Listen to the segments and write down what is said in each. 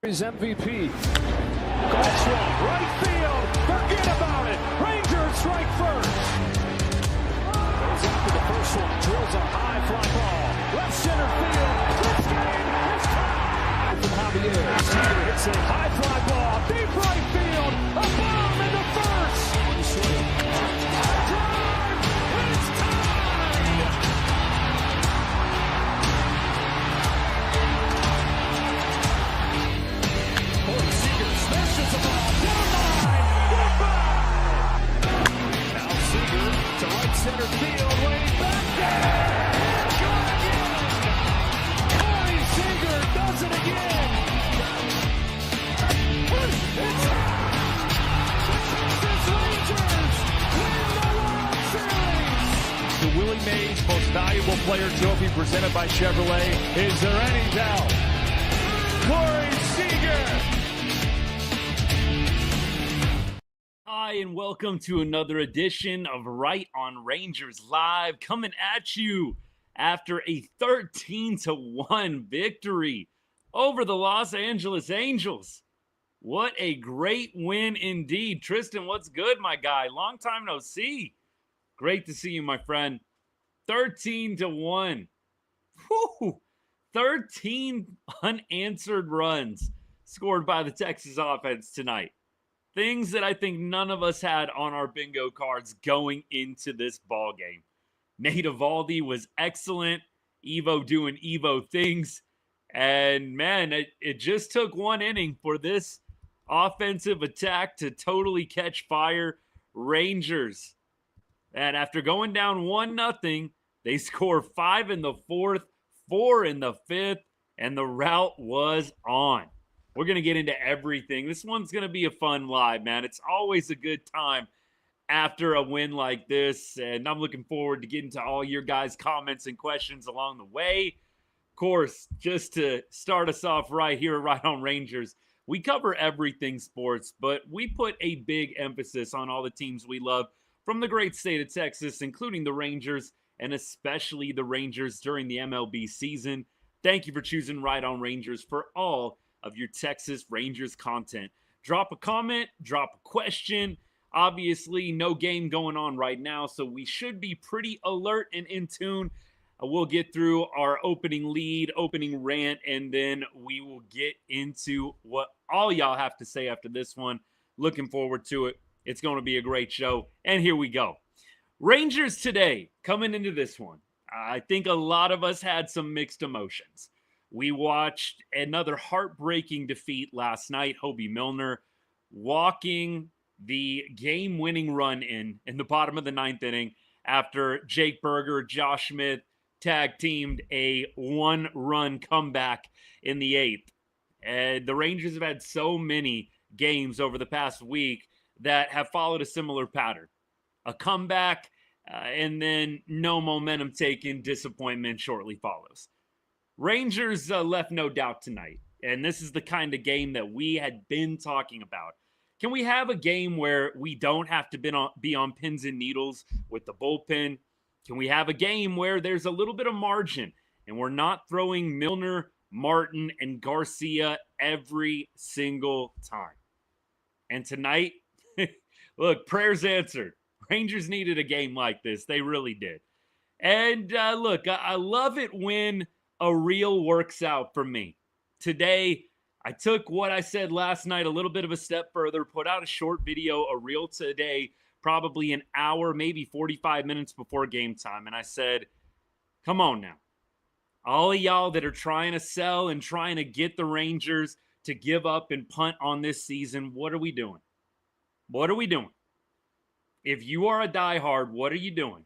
His MVP. Call swung, right field. Forget about it. Rangers strike first. Goes after the first one. Drills a high fly ball. Left center field. This game is tied. From Javier. Seager hits a high fly ball. Deep right field. A bomb into first. Drive. It's tied. Seager smashes the ball. Down line. Goodbye. Now Seager to right center field. Way back there. Good again. Corey Seager does it again. It's the Texas Rangers win the World Series. The Willie Mays Most Valuable Player Trophy presented by Chevrolet. Is there any doubt? Corey Seager. Hi, and welcome to another edition of Right on Rangers Live, coming at you after a 13-1 victory over the Los Angeles Angels. What a great win indeed. Tristan, what's good, my guy? Long time no see. Great to see you, my friend. 13-1. Whew. 13 unanswered runs scored by the Texas offense tonight. Things that I think none of us had on our bingo cards going into this ball game. Nate Eovaldi was excellent. Evo doing Evo things. And man, it just took one inning for this offensive attack to totally catch fire. Rangers, and after going down 1-0, they score 5 in the fourth, 4 in the fifth, and the route was on. We're going to get into everything. This one's going to be a fun live, man. It's always a good time after a win like this, and I'm looking forward to getting to all your guys' comments and questions along the way. Of course, just to start us off right here at Right on Rangers, we cover everything sports, but we put a big emphasis on all the teams we love from the great state of Texas, including the Rangers, and especially the Rangers during the MLB season. Thank you for choosing Right on Rangers for all of your Texas Rangers content. Drop a comment, drop a question. Obviously, no game going on right now, so we should be pretty alert and in tune. We'll get through our opening lead, opening rant, and then we will get into what all y'all have to say after this one. Looking forward to it. It's going to be a great show, and here we go. Rangers today, coming into this one, I think a lot of us had some mixed emotions. We watched another heartbreaking defeat last night. Hobie Milner walking the game-winning run in the bottom of the ninth inning after Jake Berger, Josh Smith tag-teamed a one-run comeback in the eighth. And the Rangers have had so many games over the past week that have followed a similar pattern. A comeback, and then no momentum taken, disappointment shortly follows. Rangers left no doubt tonight, and this is the kind of game that we had been talking about. Can we have a game where we don't have to be on pins and needles with the bullpen? Can we have a game where there's a little bit of margin and we're not throwing Milner, Martin, and Garcia every single time? And tonight, look, prayers answered. Rangers needed a game like this. They really did. And look, I love it when a reel works out for me. Today, I took what I said last night a little bit of a step further, put out a short video, a reel today, probably an hour, maybe 45 minutes before game time. And I said, come on now. All of y'all that are trying to sell and trying to get the Rangers to give up and punt on this season, what are we doing? What are we doing? If you are a diehard, what are you doing?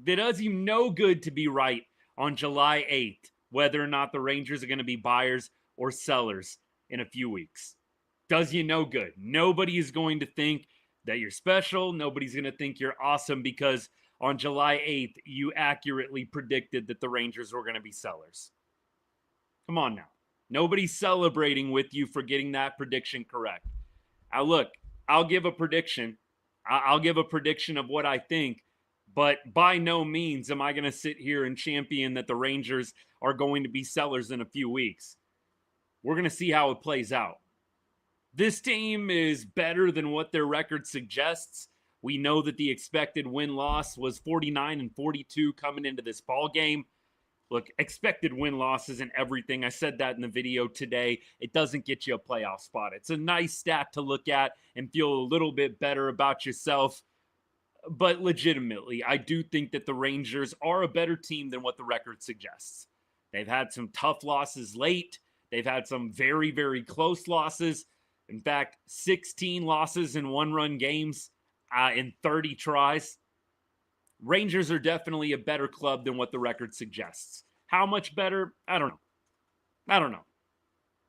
It does you no good to be right on July 8th, whether or not the Rangers are going to be buyers or sellers in a few weeks. Does you no good. Nobody is going to think that you're special. Nobody's going to think you're awesome because on July 8th, you accurately predicted that the Rangers were going to be sellers. Come on now. Nobody's celebrating with you for getting that prediction correct. Now look, I'll give a prediction. I'll give a prediction of what I think. But by no means am I going to sit here and champion that the Rangers are going to be sellers in a few weeks. We're going to see how it plays out. This team is better than what their record suggests. We know that the expected win-loss was 49-42 coming into this ball game. Look, expected win-loss isn't everything. I said that in the video today. It doesn't get you a playoff spot. It's a nice stat to look at and feel a little bit better about yourself. But legitimately, I do think that the Rangers are a better team than what the record suggests. They've had some tough losses late. They've had some very, very close losses. In fact, 16 losses in one-run games in 30 tries. Rangers are definitely a better club than what the record suggests. How much better? I don't know.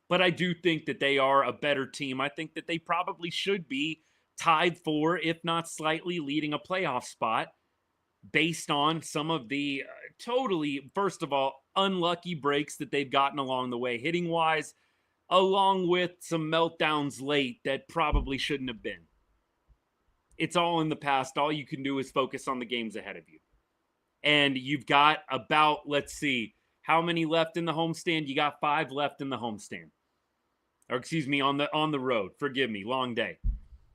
But I do think that they are a better team. I think that they probably should be tied for, if not slightly leading a playoff spot, based on some of the totally, first of all, unlucky breaks that they've gotten along the way, hitting-wise, along with some meltdowns late that probably shouldn't have been. It's all in the past. All you can do is focus on the games ahead of you. And you've got about, let's see, how many left in the homestand? You got 5 left in the homestand. Or excuse me, on the road. Forgive me, long day.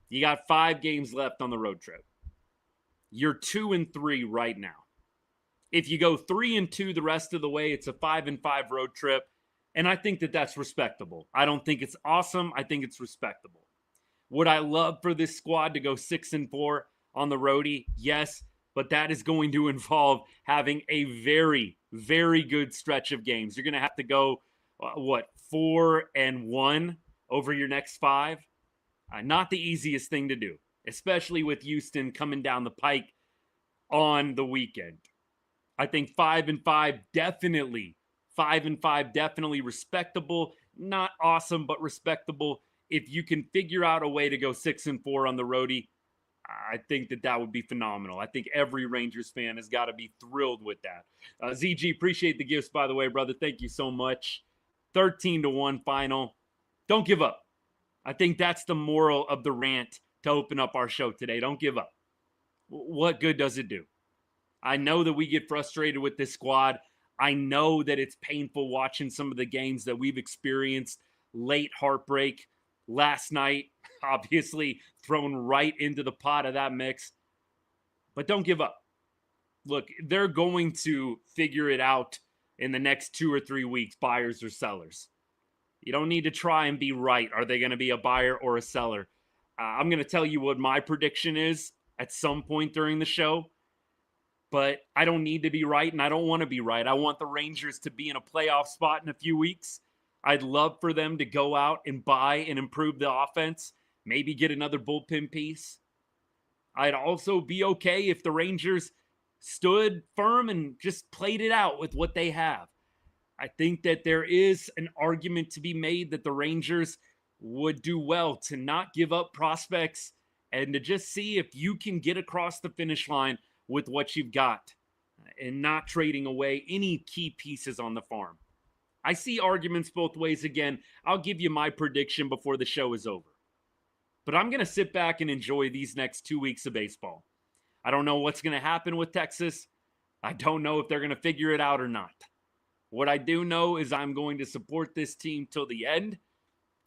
You got 5 games left on the road trip. You're 2-3 right now. If you go 3-2 the rest of the way, it's a 5-5 road trip. And I think that that's respectable. I don't think it's awesome. I think it's respectable. Would I love for this squad to go 6-4 on the roadie? Yes, but that is going to involve having a very, very good stretch of games. You're going to have to go, 4-1 over your next 5? Not the easiest thing to do, especially with Houston coming down the pike on the weekend. I think 5-5 definitely. 5-5 definitely respectable. Not awesome, but respectable. If you can figure out a way to go 6-4 on the roadie, I think that would be phenomenal. I think every Rangers fan has got to be thrilled with that. ZG, appreciate the gifts, by the way, brother. Thank you so much. 13-1 final. Don't give up. I think that's the moral of the rant to open up our show today. Don't give up. What good does it do? I know that we get frustrated with this squad. I know that it's painful watching some of the games that we've experienced. Late heartbreak last night, obviously thrown right into the pot of that mix. But don't give up. Look, they're going to figure it out in the next 2 or 3 weeks, buyers or sellers. You don't need to try and be right. Are they going to be a buyer or a seller? I'm going to tell you what my prediction is at some point during the show. But I don't need to be right, and I don't want to be right. I want the Rangers to be in a playoff spot in a few weeks. I'd love for them to go out and buy and improve the offense, maybe get another bullpen piece. I'd also be okay if the Rangers stood firm and just played it out with what they have. I think that there is an argument to be made that the Rangers would do well to not give up prospects and to just see if you can get across the finish line with what you've got and not trading away any key pieces on the farm. I see arguments both ways. Again, I'll give you my prediction before the show is over. But I'm going to sit back and enjoy these next 2 weeks of baseball. I don't know what's going to happen with Texas. I don't know if they're going to figure it out or not. What I do know is I'm going to support this team till the end,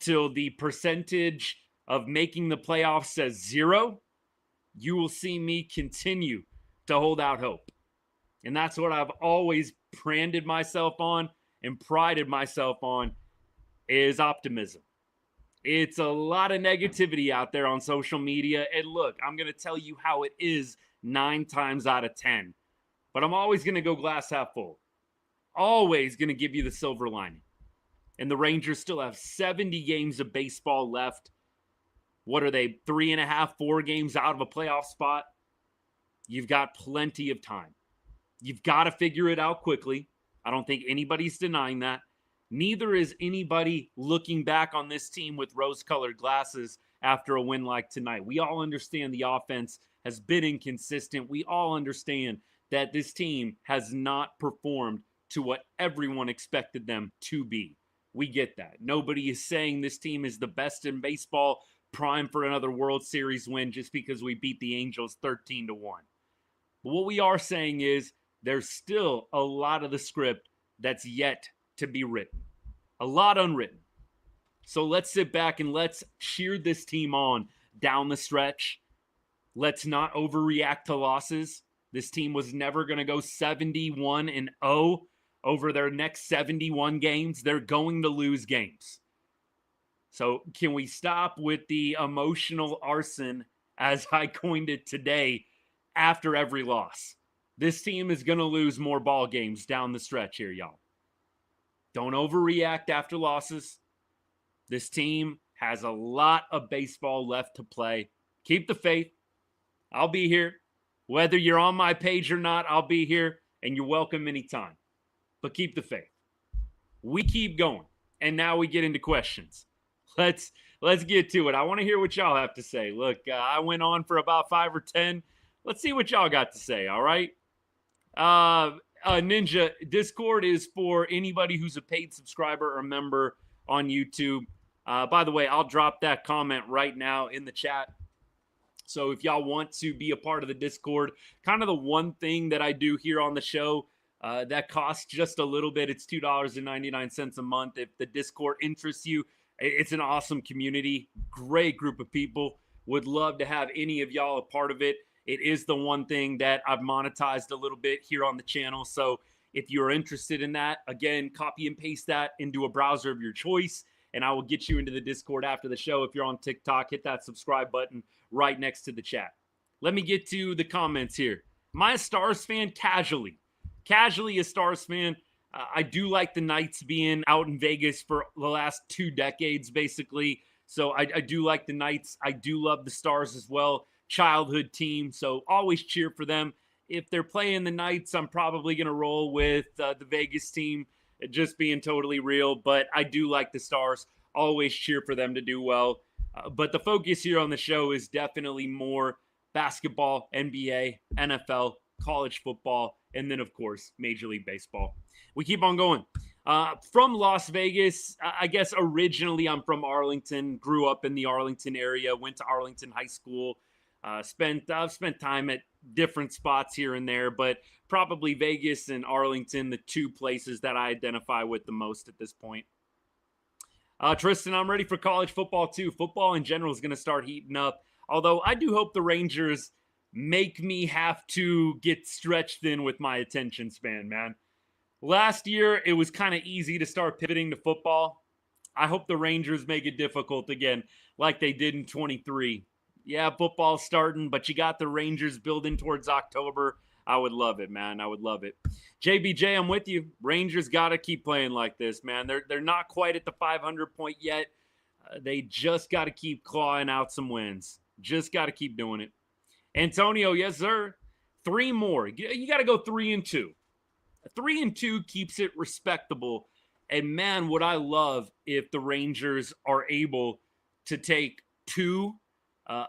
till the percentage of making the playoffs says 0. You will see me continue to hold out hope. And that's what I've always branded myself on and prided myself on is optimism. It's a lot of negativity out there on social media. And look, I'm going to tell you how it is 9 times out of 10. But I'm always going to go glass half full. Always going to give you the silver lining. And the Rangers still have 70 games of baseball left. What are they, 3.5, 4 games out of a playoff spot? You've got plenty of time. You've got to figure it out quickly. I don't think anybody's denying that. Neither is anybody looking back on this team with rose-colored glasses after a win like tonight. We all understand the offense has been inconsistent. We all understand that this team has not performed to what everyone expected them to be. We get that. Nobody is saying this team is the best in baseball, prime for another World Series win just because we beat the Angels 13-1. But what we are saying is there's still a lot of the script that's yet to be written. A lot unwritten. So let's sit back and let's cheer this team on down the stretch. Let's not overreact to losses. This team was never going to go 71-0 over their next 71 games. They're going to lose games. So can we stop with the emotional arson, as I coined it today, after every loss? This team is going to lose more ball games down the stretch here, y'all. Don't overreact after losses. This team has a lot of baseball left to play. Keep the faith. I'll be here. Whether you're on my page or not, I'll be here, and you're welcome anytime. But keep the faith. We keep going, and now we get into questions. Let's get to it. I want to hear what y'all have to say. Look, I went on for about 5 or 10. Let's see what y'all got to say, all right? Ninja, Discord is for anybody who's a paid subscriber or member on YouTube. By the way, I'll drop that comment right now in the chat. So if y'all want to be a part of the Discord, kind of the one thing that I do here on the show that costs just a little bit, it's $2.99 a month. If the Discord interests you, it's an awesome community, great group of people. Would love to have any of y'all a part of it. It is the one thing that I've monetized a little bit here on the channel. So if you're interested in that, again, copy and paste that into a browser of your choice, and I will get you into the Discord after the show. If you're on TikTok, hit that subscribe button right next to the chat. Let me get to the comments here. Am I a Stars fan? Casually a Stars fan. I do like the Knights being out in Vegas for the last 2 decades, basically. So I do like the Knights. I do love the Stars as well. Childhood team, so always cheer for them. If they're playing the Knights, I'm probably going to roll with the Vegas team, just being totally real. But I do like the Stars. Always cheer for them to do well. But the focus here on the show is definitely more basketball, NBA, NFL, college football, and then, of course, Major League Baseball. We keep on going. From Las Vegas, I guess originally I'm from Arlington, grew up in the Arlington area, went to Arlington High School, I've spent time at different spots here and there, but probably Vegas and Arlington, the 2 places that I identify with the most at this point. Tristan, I'm ready for college football too. Football in general is going to start heating up. Although I do hope the Rangers make me have to get stretched thin with my attention span, man. Last year, it was kind of easy to start pivoting to football. I hope the Rangers make it difficult again, like they did in 23. Yeah, football's starting, but you got the Rangers building towards October. I would love it, man. I would love it. JBJ, I'm with you. Rangers got to keep playing like this, man. They're not quite at the 500 point yet. They just got to keep clawing out some wins. Just got to keep doing it. Antonio, yes, sir. 3 more. You got to go 3-2. 3-2 keeps it respectable. And, man, would I love if the Rangers are able to take 2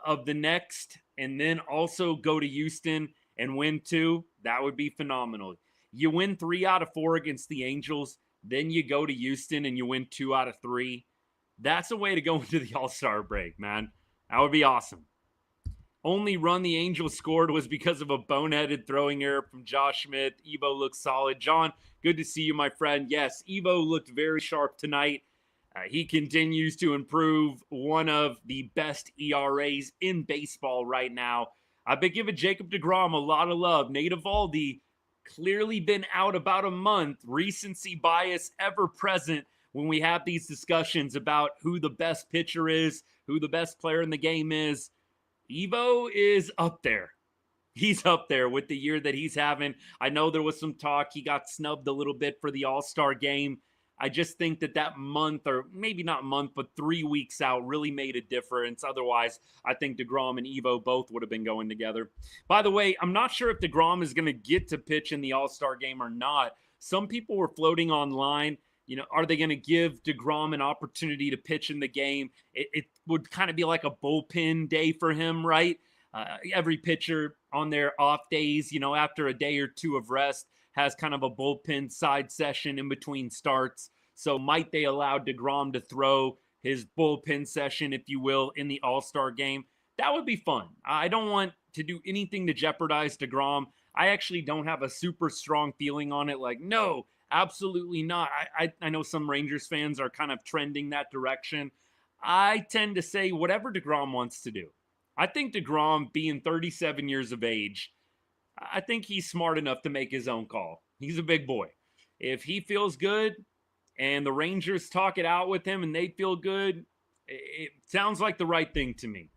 of the next and then also go to Houston and win 2. That would be phenomenal. You win 3 out of 4 against the Angels, then you go to Houston and you win 2 out of 3. That's a way to go into the All-Star break, man. That would be awesome. Only run the Angels scored was because of a boneheaded throwing error from Josh Smith. Evo looks solid. John, good to see you, my friend. Yes, Evo looked very sharp tonight. He continues to improve, one of the best ERAs in baseball right now. I've been giving Jacob deGrom a lot of love. Nate Eovaldi clearly been out about a month. Recency bias ever present when we have these discussions about who the best pitcher is, who the best player in the game is. Evo is up there. He's up there with the year that he's having. I know there was some talk. He got snubbed a little bit for the All-Star game. I just think that month, or maybe not month, but 3 weeks out really made a difference. Otherwise, I think deGrom and Evo both would have been going together. By the way, I'm not sure if deGrom is going to get to pitch in the All-Star game or not. Some people were floating online, are they going to give deGrom an opportunity to pitch in the game? It would kind of be like a bullpen day for him, right? Every pitcher on their off days, after a day or 2 of rest, has kind of a bullpen side session in between starts. So might they allow deGrom to throw his bullpen session, if you will, in the All-Star game? That would be fun. I don't want to do anything to jeopardize deGrom. I actually don't have a super strong feeling on it. Like, no, Absolutely not. I know some Rangers fans are kind of trending that direction. I tend to say whatever DeGrom wants to do. I think DeGrom, being 37 years of age, I think he's smart enough to make his own call. He's a big boy. If he feels good and the Rangers talk it out with him and they feel good, it sounds like the right thing to me.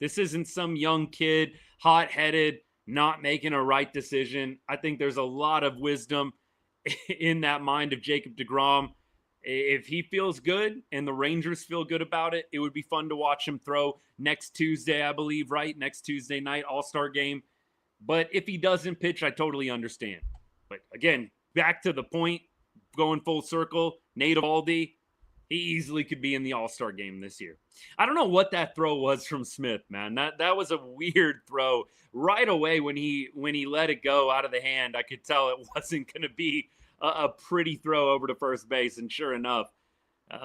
This isn't some young kid, hot-headed, not making a right decision. I think there's a lot of wisdom in that mind of Jacob DeGrom. If he feels good and the Rangers feel good about it, it would be fun to watch him throw next Tuesday, I believe, right? Next Tuesday night, All-Star game. But if he doesn't pitch, I totally understand. But again, back to the point, going full circle, Nate Eovaldi, he easily could be in the All-Star game this year. I don't know what that throw was from Smith, man. That was a weird throw. Right away when he let it go out of the hand, I could tell it wasn't going to be a pretty throw over to first base, and sure enough.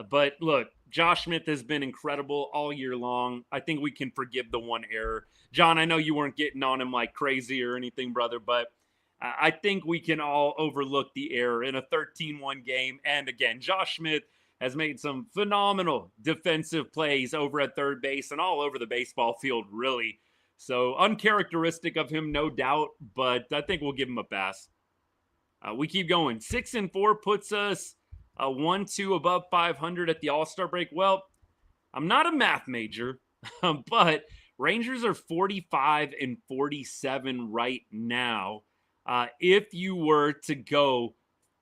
But look, Josh Smith has been incredible all year long. I think we can forgive the one error. John, I know you weren't getting on him like crazy or anything, brother, but I think we can all overlook the error in a 13-1 game. And again, Josh Smith has made some phenomenal defensive plays over at third base and all over the baseball field, really. So uncharacteristic of him, no doubt, but I think we'll give him a pass. We keep going. 6-4 puts us 1-2 above 500 at the All-Star break. Well, I'm not a math major, but Rangers are 45-47 right now. If you were to go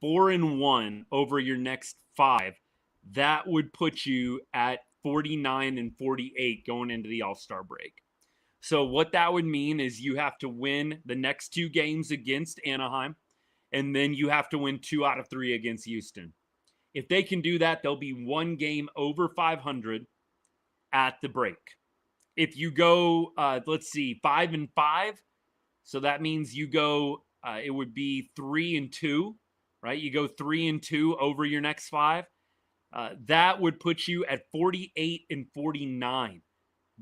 4-1 over your next 5, that would put you at 49-48 going into the All-Star break. So what that would mean is you have to win the next 2 games against Anaheim, and then you have to win 2 out of 3 against Houston. If they can do that, they'll be 1 game over 500 at the break. If you go, 5-5, so that means you go, it would be 3-2, right? You go 3-2 over your next 5. That would put you at 48-49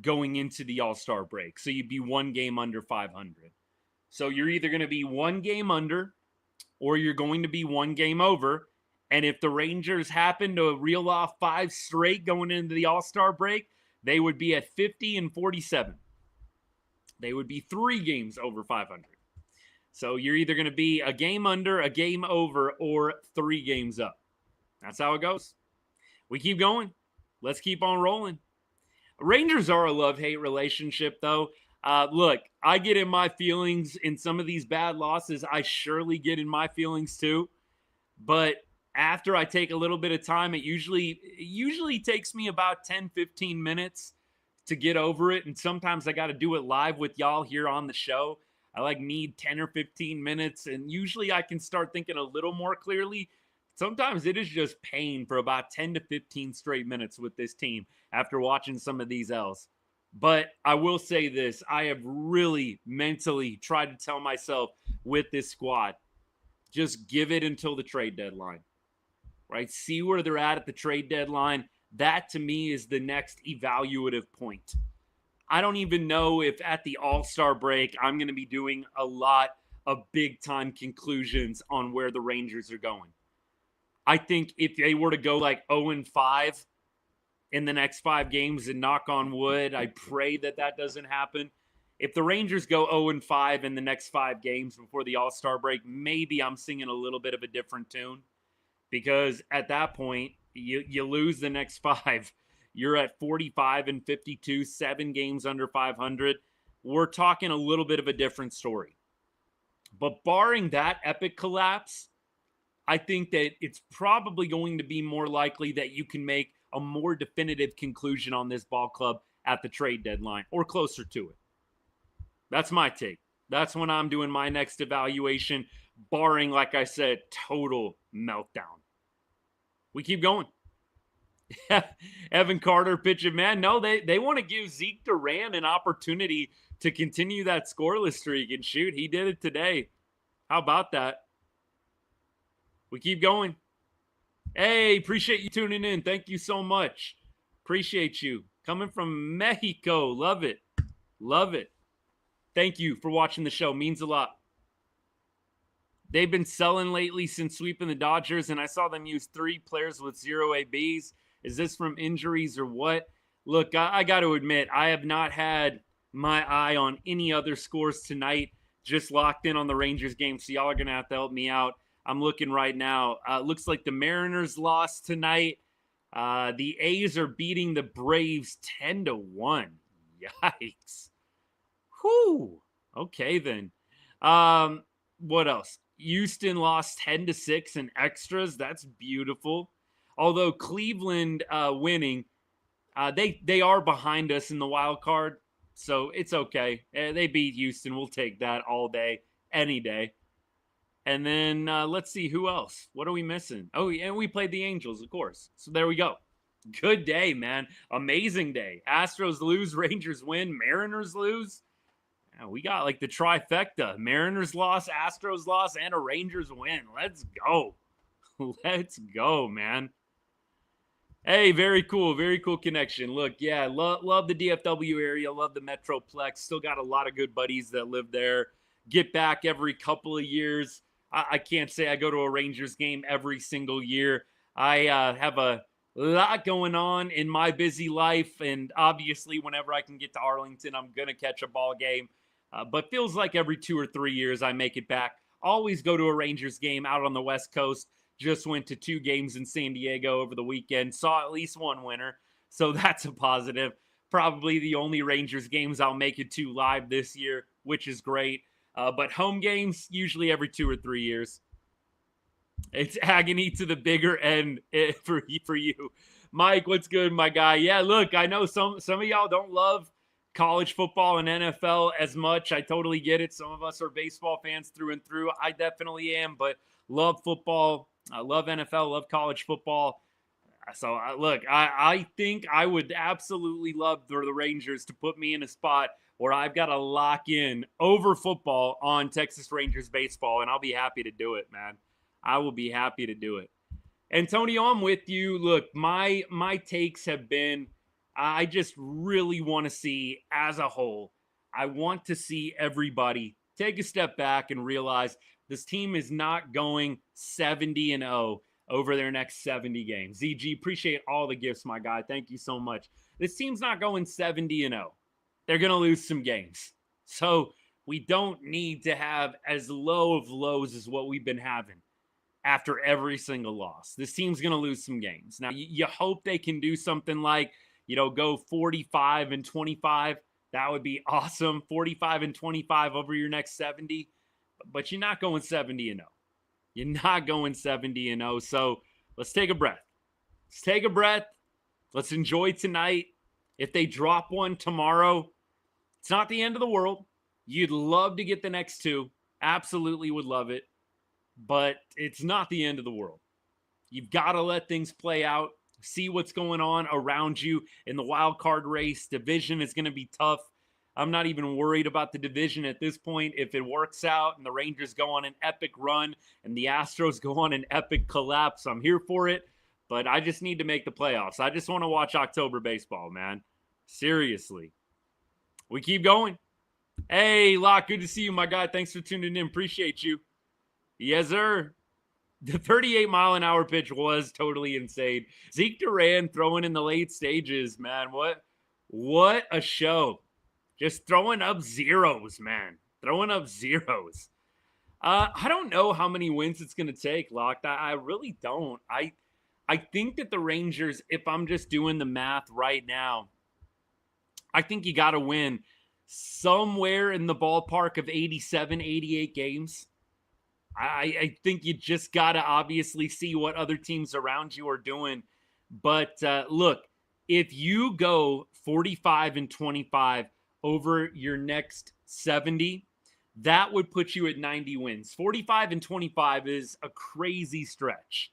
going into the All-Star break. So you'd be 1 game under 500. So you're either going to be 1 game under or you're going to be 1 game over. And if the Rangers happen to reel off 5 straight going into the All-Star break, they would be at 50-47. They would be 3 games over 500. So you're either going to be a game under, a game over, or 3 games up. That's how it goes. We keep going. Let's keep on rolling. Rangers are a love-hate relationship, though. Look, I get in my feelings in some of these bad losses. I surely get in my feelings too. But after I take a little bit of time, it usually takes me about 10-15 minutes to get over it. And sometimes I got to do it live with y'all here on the show. I need 10 or 15 minutes. And usually I can start thinking a little more clearly. Sometimes it is just pain for about 10 to 15 straight minutes with this team after watching some of these L's. But I will say this, I have really mentally tried to tell myself with this squad, just give it until the trade deadline, right? See where they're at the trade deadline. That to me is the next evaluative point. I don't even know if at the All-Star break, I'm going to be doing a lot of big-time conclusions on where the Rangers are going. I think if they were to go 0-5 in the next 5 games, and knock on wood, I pray that doesn't happen. If the Rangers go 0-5 in the next 5 games before the All-Star break, maybe I'm singing a little bit of a different tune, because at that point, you lose the next 5. You're at 45-52, 7 games under 500. We're talking a little bit of a different story. But barring that epic collapse, I think that it's probably going to be more likely that you can make a more definitive conclusion on this ball club at the trade deadline or closer to it. That's my take. That's when I'm doing my next evaluation, barring, like I said, total meltdown. We keep going. Evan Carter pitching, man. No, they want to give Zeke Duran an opportunity to continue that scoreless streak. And shoot, he did it today. How about that? We keep going. Hey, appreciate you tuning in. Thank you so much. Appreciate you. Coming from Mexico. Love it. Love it. Thank you for watching the show. Means a lot. They've been selling lately since sweeping the Dodgers, and I saw them use 3 players with 0 ABs. Is this from injuries or what? Look, I got to admit, I have not had my eye on any other scores tonight. Just locked in on the Rangers game, so y'all are going to have to help me out. I'm looking right now. Looks like the Mariners lost tonight. The A's are beating the Braves 10-1. Yikes. Whew. Okay, then. What else? Houston lost 10-6 in extras. That's beautiful. Although Cleveland winning, they are behind us in the wild card, so it's okay. They beat Houston. We'll take that all day, any day. And then let's see who else. What are we missing? Oh, yeah, we played the Angels, of course. So there we go. Good day, man. Amazing day. Astros lose, Rangers win, Mariners lose. Yeah, we got like the trifecta. Mariners loss, Astros loss, and a Rangers win. Let's go. Let's go, man. Hey, very cool connection. Look, yeah, love the DFW area, love the Metroplex. Still got a lot of good buddies that live there. Get back every couple of years. I can't say I go to a Rangers game every single year. I have a lot going on in my busy life, and obviously whenever I can get to Arlington, I'm going to catch a ball game. But feels like every 2 or 3 years I make it back. Always go to a Rangers game out on the West Coast. Just went to 2 games in San Diego over the weekend. Saw at least one winner, so that's a positive. Probably the only Rangers games I'll make it to live this year, which is great. But home games, usually every 2 or 3 years. It's agony to the bigger end for you. Mike, what's good, my guy? Yeah, look, I know some of y'all don't love college football and NFL as much. I totally get it. Some of us are baseball fans through and through. I definitely am, but love football. I love NFL, love college football. So, look, I think I would absolutely love for the Rangers to put me in a spot where I've got to lock in over football on Texas Rangers baseball, and I'll be happy to do it, man. I will be happy to do it. Antonio, I'm with you. Look, my takes have been, I just really want to see, as a whole, I want to see everybody take a step back and realize this team is not going 70-0 over their next 70 games. ZG, appreciate all the gifts, my guy. Thank you so much. This team's not going 70-0. They're going to lose some games. So we don't need to have as low of lows as what we've been having after every single loss. This team's going to lose some games. Now, you hope they can do something like, go 45-25. That would be awesome. 45-25 over your next 70. But you're not going 70-0. You're not going 70-0. So let's take a breath. Let's take a breath. Let's enjoy tonight. If they drop one tomorrow, it's not the end of the world. You'd love to get the next 2. Absolutely would love it. But it's not the end of the world. You've got to let things play out. See what's going on around you in the wild card race. Division is going to be tough. I'm not even worried about the division at this point. If it works out and the Rangers go on an epic run and the Astros go on an epic collapse, I'm here for it. But I just need to make the playoffs. I just want to watch October baseball, man. Seriously. We keep going. Hey, Locke, good to see you, my guy. Thanks for tuning in. Appreciate you. Yes, sir. The 38-mile-an-hour pitch was totally insane. Zeke Duran throwing in the late stages, man. What a show. Just throwing up zeros, man. Throwing up zeros. I don't know how many wins it's going to take, Locked. I really don't. I think that the Rangers, if I'm just doing the math right now, I think you got to win somewhere in the ballpark of 87, 88 games. I think you just got to obviously see what other teams around you are doing. But look, if you go 45-25 over your next 70, that would put you at 90 wins. 45-25 is a crazy stretch.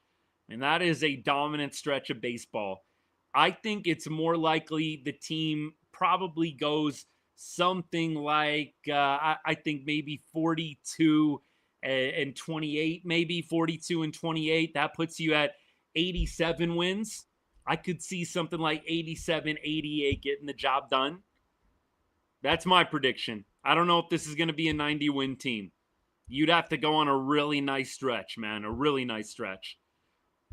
And that is a dominant stretch of baseball. I think it's more likely the team probably goes something like, I think maybe 42-28, maybe 42-28. That puts you at 87 wins. I could see something like 87-88 getting the job done. That's my prediction. I don't know if this is going to be a 90-win team. You'd have to go on a really nice stretch, man, a really nice stretch.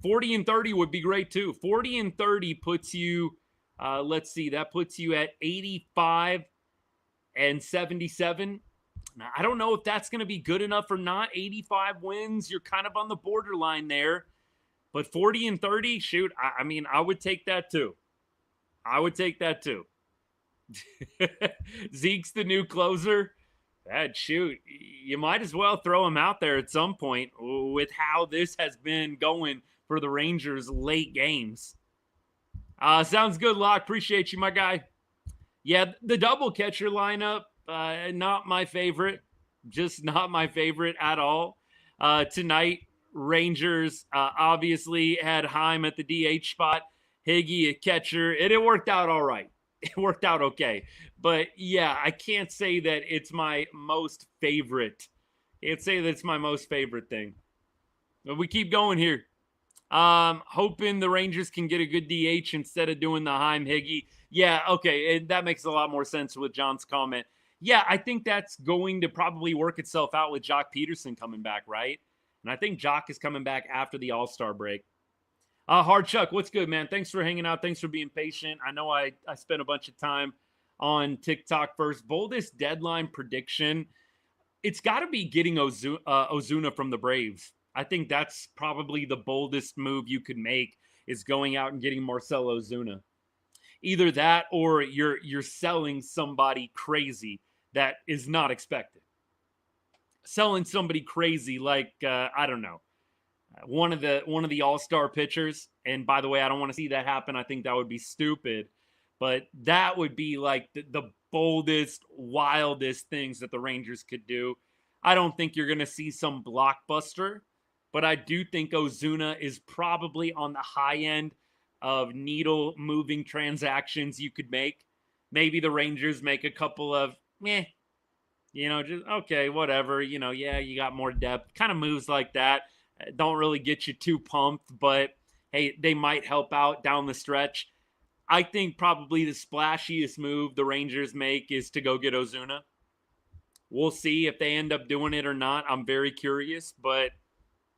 40-30 would be great too. 40-30 puts you, let's see, that puts you at 85-77. Now, I don't know if that's going to be good enough or not. 85 wins, you're kind of on the borderline there. But 40-30, shoot, I mean, I would take that too. I would take that too. Zeke's the new closer. Shoot, you might as well throw him out there at some point with how this has been going for the Rangers late games. Sounds good, Locke. Appreciate you, my guy. Yeah, the double catcher lineup, not my favorite. Just not my favorite at all. Tonight, Rangers obviously had Heim at the DH spot, Higgy at catcher. It worked out all right. It worked out okay. But yeah, I can't say that it's my most favorite. Can't say that it's my most favorite thing. But we keep going here. Hoping the Rangers can get a good DH instead of doing the Heim Higgy. Yeah, okay. That makes a lot more sense with John's comment. Yeah, I think that's going to probably work itself out with Jock Peterson coming back, right? And I think Jock is coming back after the All-Star break. Hard Chuck, what's good, man? Thanks for hanging out. Thanks for being patient. I know I spent a bunch of time on TikTok first. Boldest deadline prediction. It's got to be getting Ozuna from the Braves. I think that's probably the boldest move you could make, is going out and getting Marcell Ozuna. Either that or you're selling somebody crazy that is not expected. Selling somebody crazy like, I don't know, one of the all-star pitchers. And by the way, I don't want to see that happen. I think that would be stupid. But that would be like the boldest, wildest things that the Rangers could do. I don't think you're going to see some blockbuster, but I do think Ozuna is probably on the high end of needle-moving transactions you could make. Maybe the Rangers make a couple of, just, okay, whatever. Yeah, you got more depth. Kind of moves like that. Don't really get you too pumped, but, hey, they might help out down the stretch. I think probably the splashiest move the Rangers make is to go get Ozuna. We'll see if they end up doing it or not. I'm very curious, but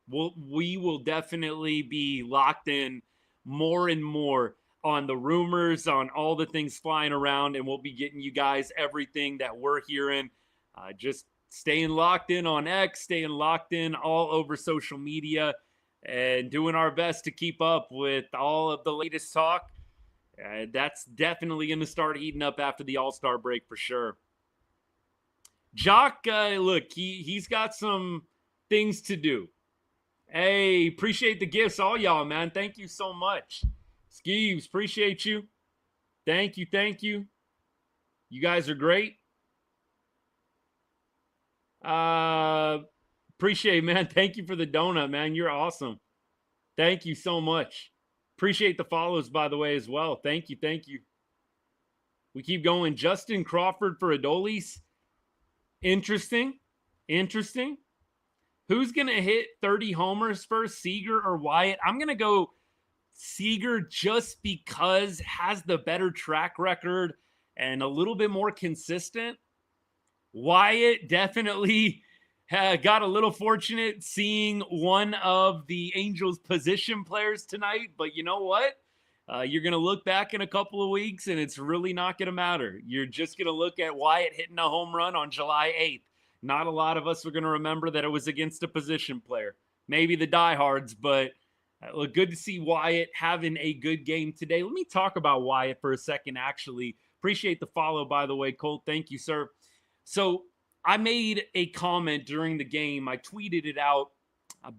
we will definitely be locked in more and more on the rumors, on all the things flying around, and we'll be getting you guys everything that we're hearing. Just staying locked in on X, staying locked in all over social media, and doing our best to keep up with all of the latest talk. That's definitely going to start heating up after the All-Star break for sure. Jock, look, he's got some things to do. Hey, appreciate the gifts, all y'all, man. Thank you so much. Skeeves, appreciate you. Thank you. You guys are great. Appreciate it, man. Thank you for the donut, man. You're awesome. Thank you so much. Appreciate the follows, by the way, as well. Thank you. We keep going. Justin Crawford for Adolis. Interesting. Who's going to hit 30 homers first, Seager or Wyatt? I'm going to go Seager just because has the better track record and a little bit more consistent. Wyatt definitely got a little fortunate seeing one of the Angels' position players tonight, but you know what? You're going to look back in a couple of weeks, and it's really not going to matter. You're just going to look at Wyatt hitting a home run on July 8th. Not a lot of us are going to remember that it was against a position player. Maybe the diehards, but good to see Wyatt having a good game today. Let me talk about Wyatt for a second, actually. Appreciate the follow, by the way, Colt. Thank you, sir. So I made a comment during the game. I tweeted it out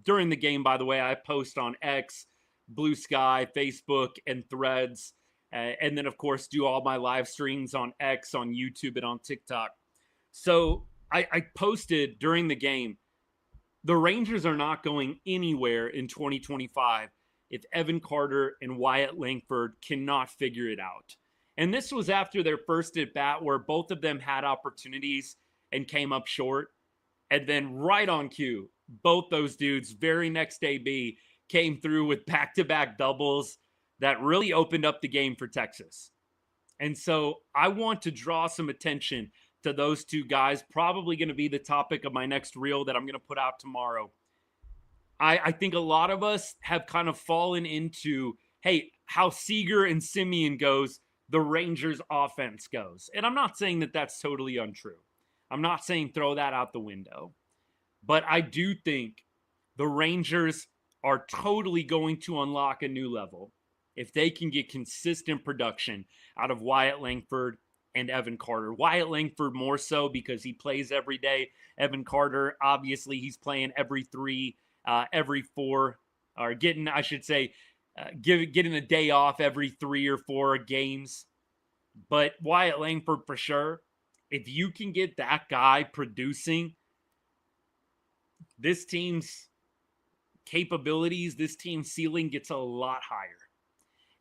during the game, by the way. I post on X, Blue Sky, Facebook, and Threads. And then, of course, do all my live streams on X, on YouTube, and on TikTok. So I posted during the game, the Rangers are not going anywhere in 2025 if Evan Carter and Wyatt Langford cannot figure it out. And this was after their first at-bat where both of them had opportunities and came up short. And then right on cue, both those dudes, very next AB, came through with back-to-back doubles that really opened up the game for Texas. And so I want to draw some attention to those two guys. Probably going to be the topic of my next reel that I'm going to put out tomorrow. I think a lot of us have kind of fallen into, hey, how Seager and Simeon goes, the Rangers offense goes. And I'm not saying that that's totally untrue. I'm not saying throw that out the window. But I do think the Rangers are totally going to unlock a new level if they can get consistent production out of Wyatt Langford and Evan Carter. Wyatt Langford more so because he plays every day. Evan Carter, obviously, he's playing every 3, every 4, or getting a day off every 3 or 4 games. But Wyatt Langford for sure, if you can get that guy producing, this team's capabilities, this team's ceiling gets a lot higher.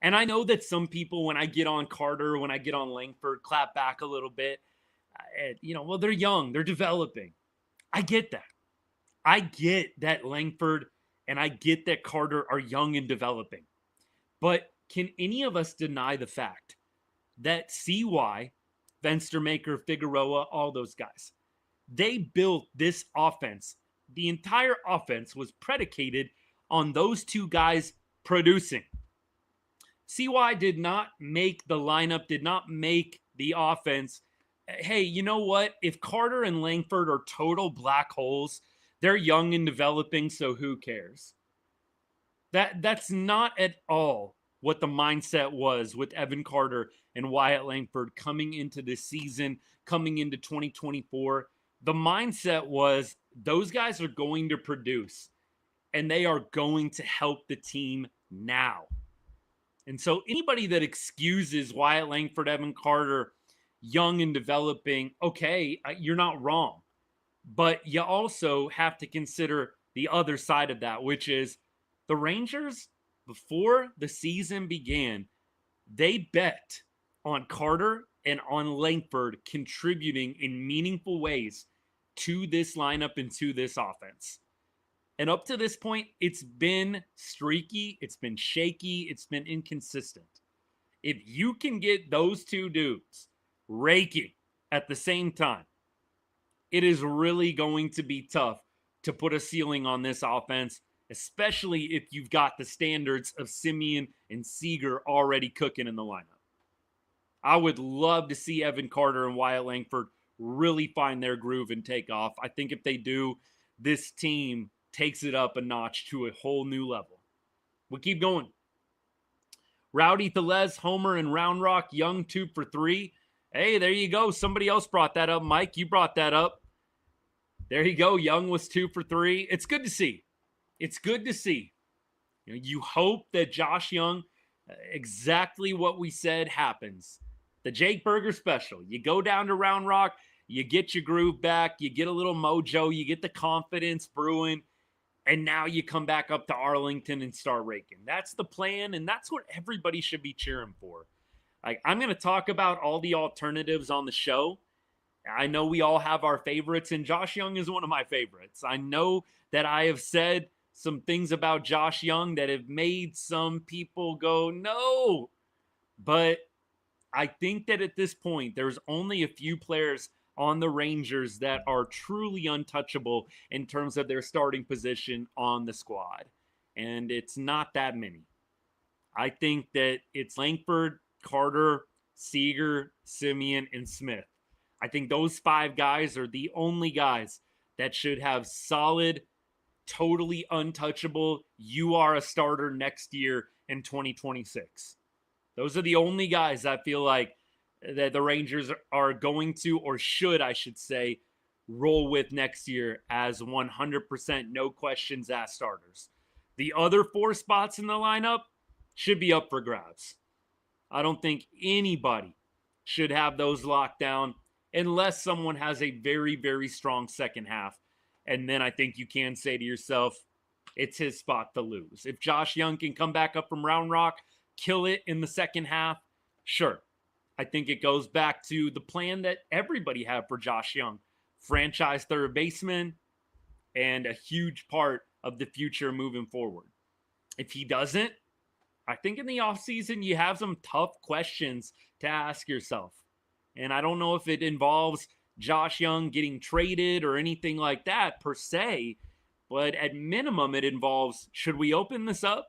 And I know that some people, when I get on Carter, when I get on Langford, clap back a little bit. Well, they're young, they're developing. I get that. I get that Langford and I get that Carter are young and developing. But can any of us deny the fact that CY, Venstermaker, Figueroa, all those guys, they built this offense. The entire offense was predicated on those two guys producing. CY did not make the lineup, did not make the offense. Hey, you know what? If Carter and Langford are total black holes, they're young and developing, so who cares? That's not at all what the mindset was with Evan Carter and Wyatt Langford coming into this season, coming into 2024. The mindset was those guys are going to produce, and they are going to help the team now. And so anybody that excuses Wyatt Langford, Evan Carter, young and developing, okay, you're not wrong. But you also have to consider the other side of that, which is the Rangers, before the season began, they bet on Carter and on Langford contributing in meaningful ways to this lineup and to this offense. And up to this point, it's been streaky, it's been shaky, it's been inconsistent. If you can get those two dudes raking at the same time, it is really going to be tough to put a ceiling on this offense, especially if you've got the standards of Simeon and Seager already cooking in the lineup. I would love to see Evan Carter and Wyatt Langford really find their groove and take off. I think if they do, this team takes it up a notch to a whole new level. We'll keep going. Rowdy Thelez, Homer, and Round Rock Young 2 for 3. Hey, there you go. Somebody else brought that up. Mike, you brought that up. There you go. Young was 2 for 3. It's good to see. It's good to see. You hope that Josh Young, exactly what we said happens. The Jake Berger special. You go down to Round Rock, you get your groove back, you get a little mojo, you get the confidence brewing, and now you come back up to Arlington and start raking. That's the plan, and that's what everybody should be cheering for. I'm going to talk about all the alternatives on the show. I know we all have our favorites, and Josh Young is one of my favorites. I know that I have said some things about Josh Young that have made some people go, no. But I think that at this point, there's only a few players on the Rangers that are truly untouchable in terms of their starting position on the squad. And it's not that many. I think that it's Langford, Carter, Seager, Simeon, and Smith. I think those 5 guys are the only guys that should have solid, totally untouchable, you are a starter next year in 2026. Those are the only guys I feel like that the Rangers are going to, or should, I should say, roll with next year as 100% no questions asked starters. The other 4 spots in the lineup should be up for grabs. I don't think anybody should have those locked down unless someone has a very, very strong second half. And then I think you can say to yourself, it's his spot to lose. If Josh Young can come back up from Round Rock, kill it in the second half, sure. I think it goes back to the plan that everybody had for Josh Young. Franchise third baseman and a huge part of the future moving forward. If he doesn't, I think in the offseason you have some tough questions to ask yourself. And I don't know if it involves Josh Young getting traded or anything like that per se. But at minimum, it involves, should we open this up?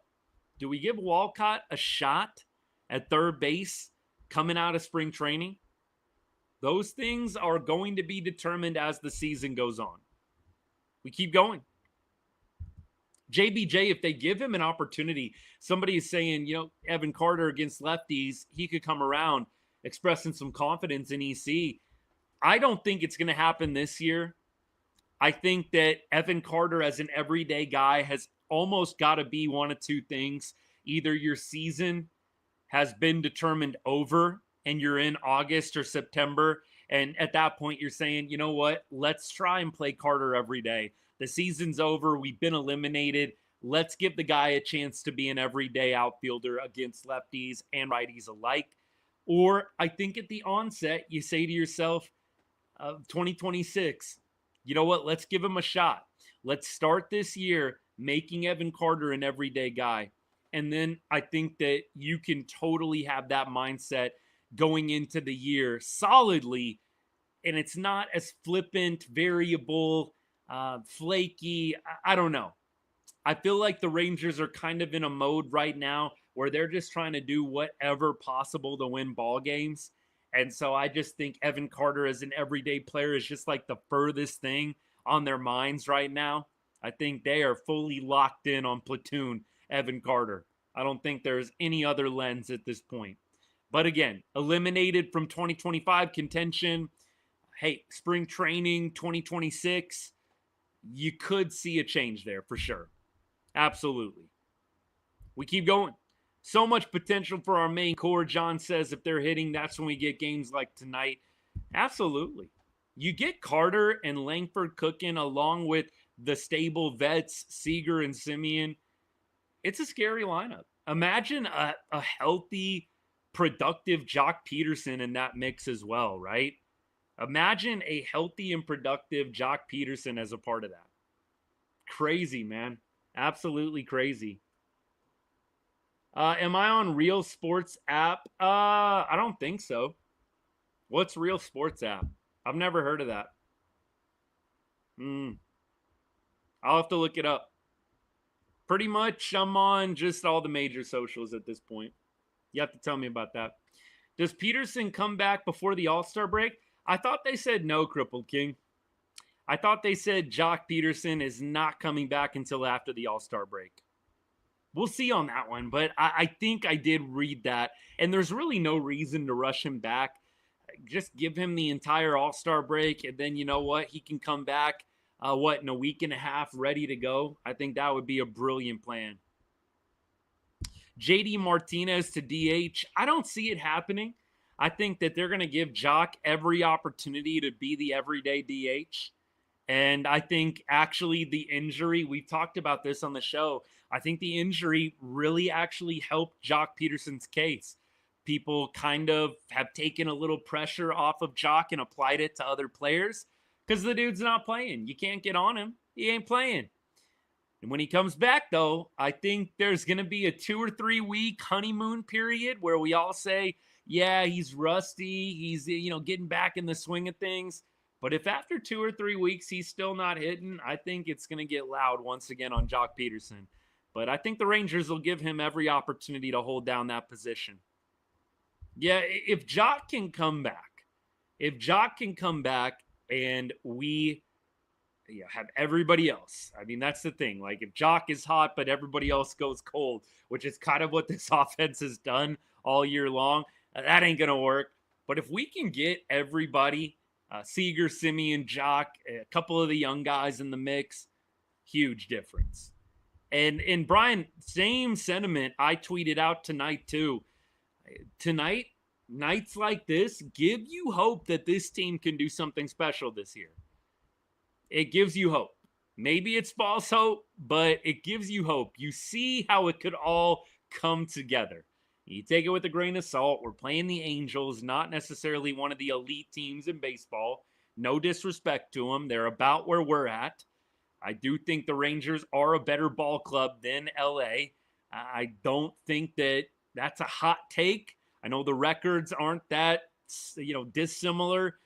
Do we give Walcott a shot at third base coming out of spring training? Those things are going to be determined as the season goes on. We keep going. JBJ, if they give him an opportunity, somebody is saying, Evan Carter against lefties, he could come around expressing some confidence in EC. I don't think it's going to happen this year. I think that Evan Carter as an everyday guy has almost got to be one of two things. Either your season has been determined over and you're in August or September, and at that point you're saying, you know what, let's try and play Carter every day. The season's over. We've been eliminated. Let's give the guy a chance to be an everyday outfielder against lefties and righties alike. Or I think at the onset, you say to yourself, 2026, you know what? Let's give him a shot. Let's start this year making Evan Carter an everyday guy. And then I think that you can totally have that mindset going into the year solidly. And it's not as flippant, variable, flaky. I don't know. I feel like the Rangers are kind of in a mode right now where they're just trying to do whatever possible to win ball games. And so I just think Evan Carter as an everyday player is just like the furthest thing on their minds right now. I think they are fully locked in on platoon Evan Carter. I don't think there's any other lens at this point. But again, eliminated from 2025 contention. Hey, spring training 2026, you could see a change there for sure. Absolutely. We keep going. So much potential for our main core. John says if they're hitting, that's when we get games like tonight. Absolutely. You get Carter and Langford cooking along with the stable vets, Seager and Simeon. It's a scary lineup. Imagine a healthy, productive Jock Peterson in that mix as well, right? Imagine a healthy and productive Jock Peterson as a part of that. Crazy, man. Absolutely crazy. Am I on Real Sports app? I don't think so. What's Real Sports app? I've never heard of that. I'll have to look it up. Pretty much, I'm on just all the major socials at this point. You have to tell me about that. Does Peterson come back before the All-Star break? I thought they said no, Crippled King. I thought they said Jock Peterson is not coming back until after the All-Star break. We'll see on that one, but I think I did read that. And there's really no reason to rush him back. Just give him the entire All-Star break, and then you know what? He can come back, in a week and a half, ready to go. I think that would be a brilliant plan. JD Martinez to DH. I don't see it happening. I think that they're going to give Jock every opportunity to be the everyday DH. And I think actually the injury, we've talked about this on the show, I think the injury really actually helped Jock Peterson's case. People kind of have taken a little pressure off of Jock and applied it to other players because the dude's not playing. You can't get on him. He ain't playing. And when he comes back, though, I think there's going to be a 2 or 3 week honeymoon period where we all say, yeah, he's rusty. He's, getting back in the swing of things. But if after 2 or 3 weeks he's still not hitting, I think it's going to get loud once again on Jock Peterson. But I think the Rangers will give him every opportunity to hold down that position. Yeah, if Jock can come back, and we have everybody else. I mean, that's the thing. Like, if Jock is hot, but everybody else goes cold, which is kind of what this offense has done all year long, that ain't going to work. But if we can get everybody, Seager, Simeon, Jock, a couple of the young guys in the mix, huge difference. And Brian, same sentiment I tweeted out tonight too. Tonight, nights like this give you hope that this team can do something special this year. It gives you hope. Maybe it's false hope, but it gives you hope. You see how it could all come together. You take it with a grain of salt. We're playing the Angels, not necessarily one of the elite teams in baseball. No disrespect to them. They're about where we're at. I do think the Rangers are a better ball club than LA. I don't think that that's a hot take. I know the records aren't that, dissimilar,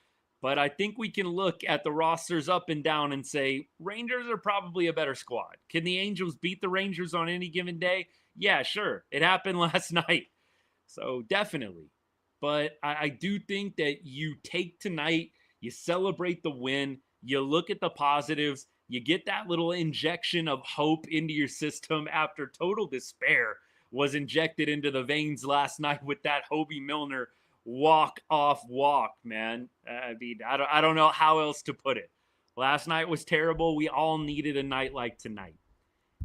But I think we can look at the rosters up and down and say Rangers are probably a better squad. Can the Angels beat the Rangers on any given day? Yeah, sure. It happened last night. So definitely. But I do think that you take tonight, you celebrate the win, you look at the positives, you get that little injection of hope into your system after total despair was injected into the veins last night with that Hobie Milner walk, man. I mean, I don't know how else to put it. Last night was terrible. We all needed a night like tonight.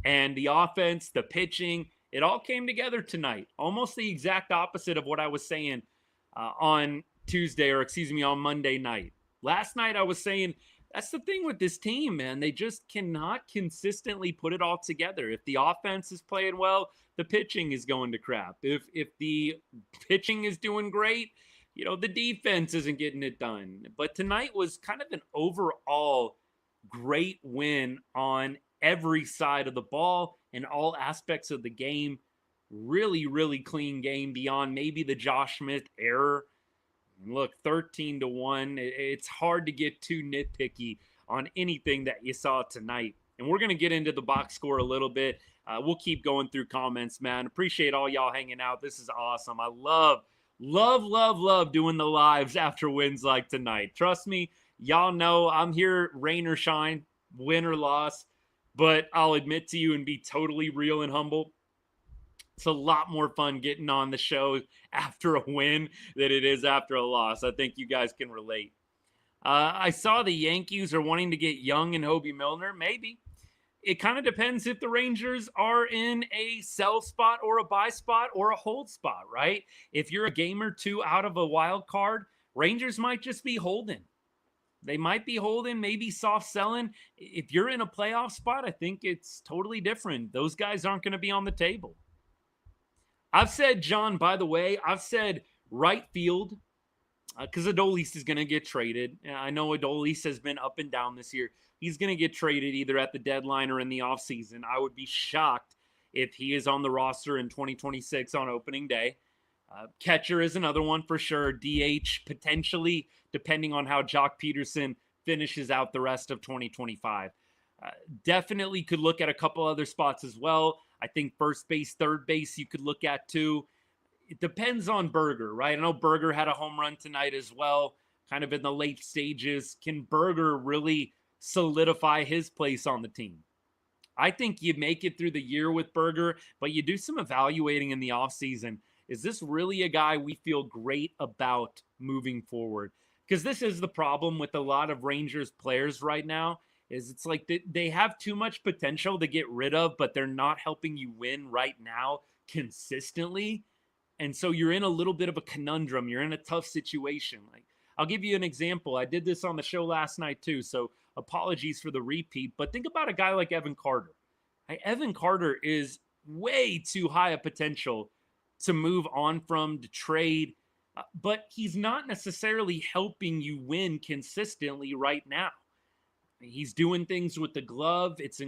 And the offense, the pitching, it all came together tonight. Almost the exact opposite of what I was saying on Tuesday, or excuse me, on Monday night. Last night I was saying that's the thing with this team, man. They just cannot consistently put it all together. If the offense is playing well, the pitching is going to crap. If the pitching is doing great, the defense isn't getting it done. But tonight was kind of an overall great win on every side of the ball and all aspects of the game. Really, really clean game beyond maybe the Josh Smith error. Look, 13-1. It's hard to get too nitpicky on anything that you saw tonight. And we're going to get into the box score a little bit. We'll keep going through comments, man. Appreciate all y'all hanging out. This is awesome. I love doing the lives after wins like tonight. Trust me, y'all know I'm here rain or shine, win or loss. But I'll admit to you and be totally real and humble, it's a lot more fun getting on the show after a win than it is after a loss. I think you guys can relate. I saw the Yankees are wanting to get Young and Hobie Milner. Maybe. It kind of depends if the Rangers are in a sell spot or a buy spot or a hold spot, right? If you're a game or two out of a wild card, Rangers might just be holding. They might be holding, maybe soft selling. If you're in a playoff spot, I think it's totally different. Those guys aren't going to be on the table. I've said, John, by the way, I've said right field because Adolis is going to get traded. I know Adolis has been up and down this year. He's going to get traded either at the deadline or in the offseason. I would be shocked if he is on the roster in 2026 on opening day. Catcher is another one for sure. DH potentially, depending on how Jock Peterson finishes out the rest of 2025. Definitely could look at a couple other spots as well. I think first base, third base you could look at too. It depends on Berger, right? I know Berger had a home run tonight as well, kind of in the late stages. Can Berger really solidify his place on the team? I think you make it through the year with Berger, but you do some evaluating in the offseason. Is this really a guy we feel great about moving forward? Because this is the problem with a lot of Rangers players right now, is it's like they have too much potential to get rid of, but they're not helping you win right now consistently. And so you're in a little bit of a conundrum. You're in a tough situation. Like, I'll give you an example. I did this on the show last night too, so apologies for the repeat. But think about a guy like Evan Carter. Evan Carter is way too high a potential to move on from, to trade, but he's not necessarily helping you win consistently right now. He's doing things with the glove. It's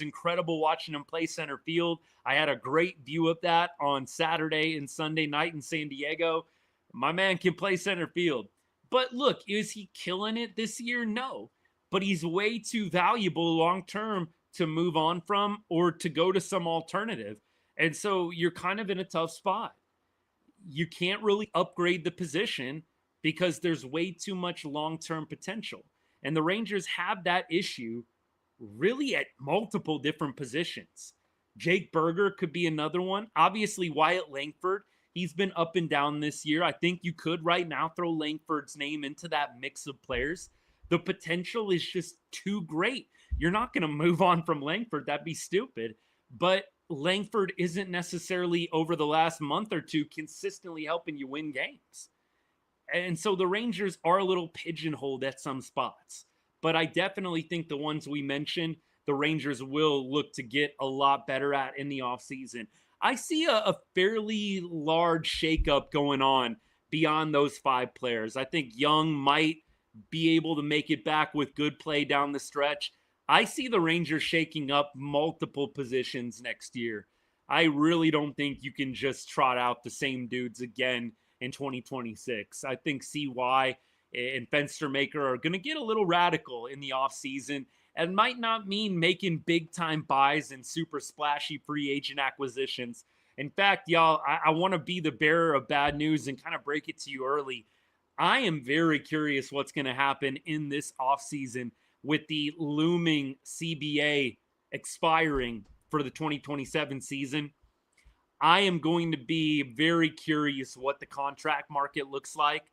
incredible watching him play center field. I had a great view of that on Saturday and Sunday night in San Diego. My man can play center field. But look, is he killing it this year? No. But he's way too valuable long-term to move on from or to go to some alternative. And so you're kind of in a tough spot. You can't really upgrade the position because there's way too much long-term potential. And the Rangers have that issue really at multiple different positions. Jake Berger could be another one. Obviously, Wyatt Langford, he's been up and down this year. I think you could right now throw Langford's name into that mix of players. The potential is just too great. You're not going to move on from Langford. That'd be stupid. But Langford isn't necessarily over the last month or two consistently helping you win games. And so the Rangers are a little pigeonholed at some spots. But I definitely think the ones we mentioned, the Rangers will look to get a lot better at in the offseason. I see a fairly large shakeup going on beyond those five players. I think Young might be able to make it back with good play down the stretch. I see the Rangers shaking up multiple positions next year. I really don't think you can just trot out the same dudes again in 2026. I think CY and Fenstermaker are going to get a little radical in the offseason and might not mean making big-time buys and super splashy free agent acquisitions. In fact, y'all, I want to be the bearer of bad news and kind of break it to you early. I am very curious what's going to happen in this offseason with the looming CBA expiring for the 2027 season. I am going to be very curious what the contract market looks like.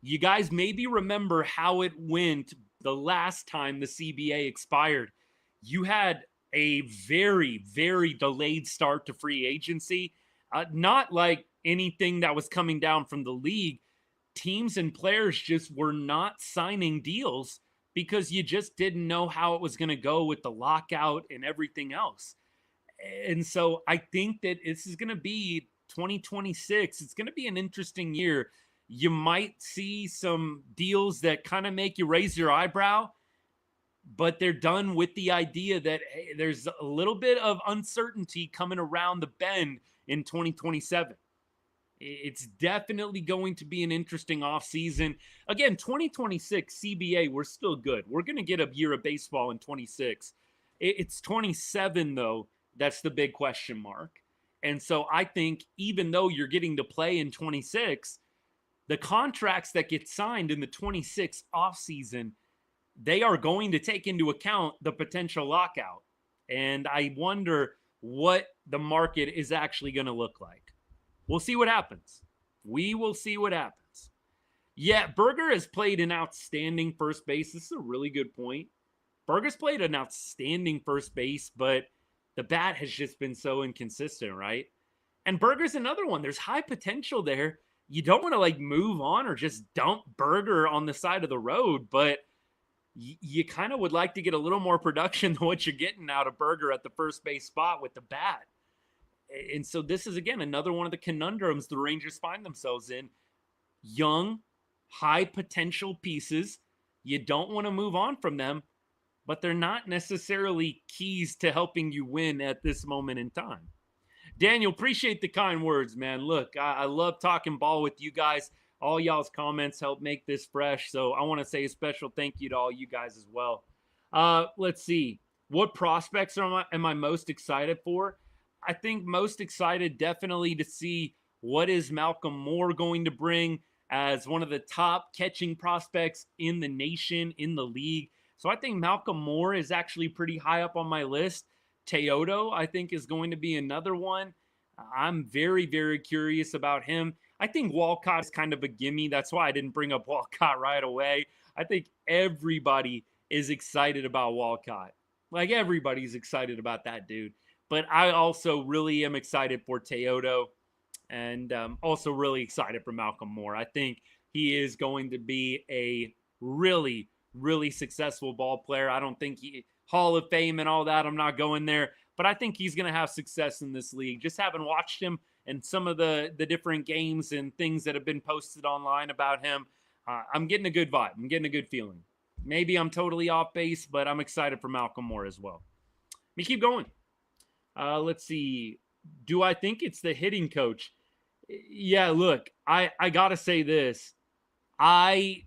You guys maybe remember how it went the last time the CBA expired. You had a very, very delayed start to free agency. Not like anything that was coming down from the league. Teams and players just were not signing deals because you just didn't know how it was going to go with the lockout and everything else. And so I think that this is going to be 2026. It's going to be an interesting year. You might see some deals that kind of make you raise your eyebrow, but they're done with the idea that, hey, there's a little bit of uncertainty coming around the bend in 2027. It's definitely going to be an interesting offseason. Again, 2026 CBA, we're still good. We're going to get a year of baseball in 26. It's 27, though. That's the big question mark. And so I think even though you're getting to play in 26, the contracts that get signed in the 26 offseason, they are going to take into account the potential lockout. And I wonder what the market is actually going to look like. We'll see what happens. We will see what happens. Yeah, Berger has played an outstanding first base. This is a really good point. Berger's played an outstanding first base, but the bat has just been so inconsistent, right? And Berger's another one. There's high potential there. You don't want to like move on or just dump Berger on the side of the road, but you kind of would like to get a little more production than what you're getting out of Berger at the first base spot with the bat. And so this is, again, another one of the conundrums the Rangers find themselves in. Young, high potential pieces. You don't want to move on from them, but they're not necessarily keys to helping you win at this moment in time. Daniel, appreciate the kind words, man. Look, I love talking ball with you guys. All y'all's comments help make this fresh. So I want to say a special thank you to all you guys as well. Let's see. What prospects am I most excited for? I think most excited definitely to see what is Malcolm Moore going to bring as one of the top catching prospects in the nation, in the league. So I think Malcolm Moore is actually pretty high up on my list. Teodo, I think, is going to be another one. I'm very, very curious about him. I think Walcott is kind of a gimme. That's why I didn't bring up Walcott right away. I think everybody is excited about Walcott. Like, everybody's excited about that dude. But I also really am excited for Teodo and also really excited for Malcolm Moore. I think he is going to be a really, really successful ball player. I don't think Hall of Fame and all that, I'm not going there. But I think he's going to have success in this league. Just having watched him and some of the different games and things that have been posted online about him, I'm getting a good vibe. I'm getting a good feeling. Maybe I'm totally off base, but I'm excited for Malcolm Moore as well. Let me keep going. Let's see. Do I think it's the hitting coach? Yeah, look, I got to say this. I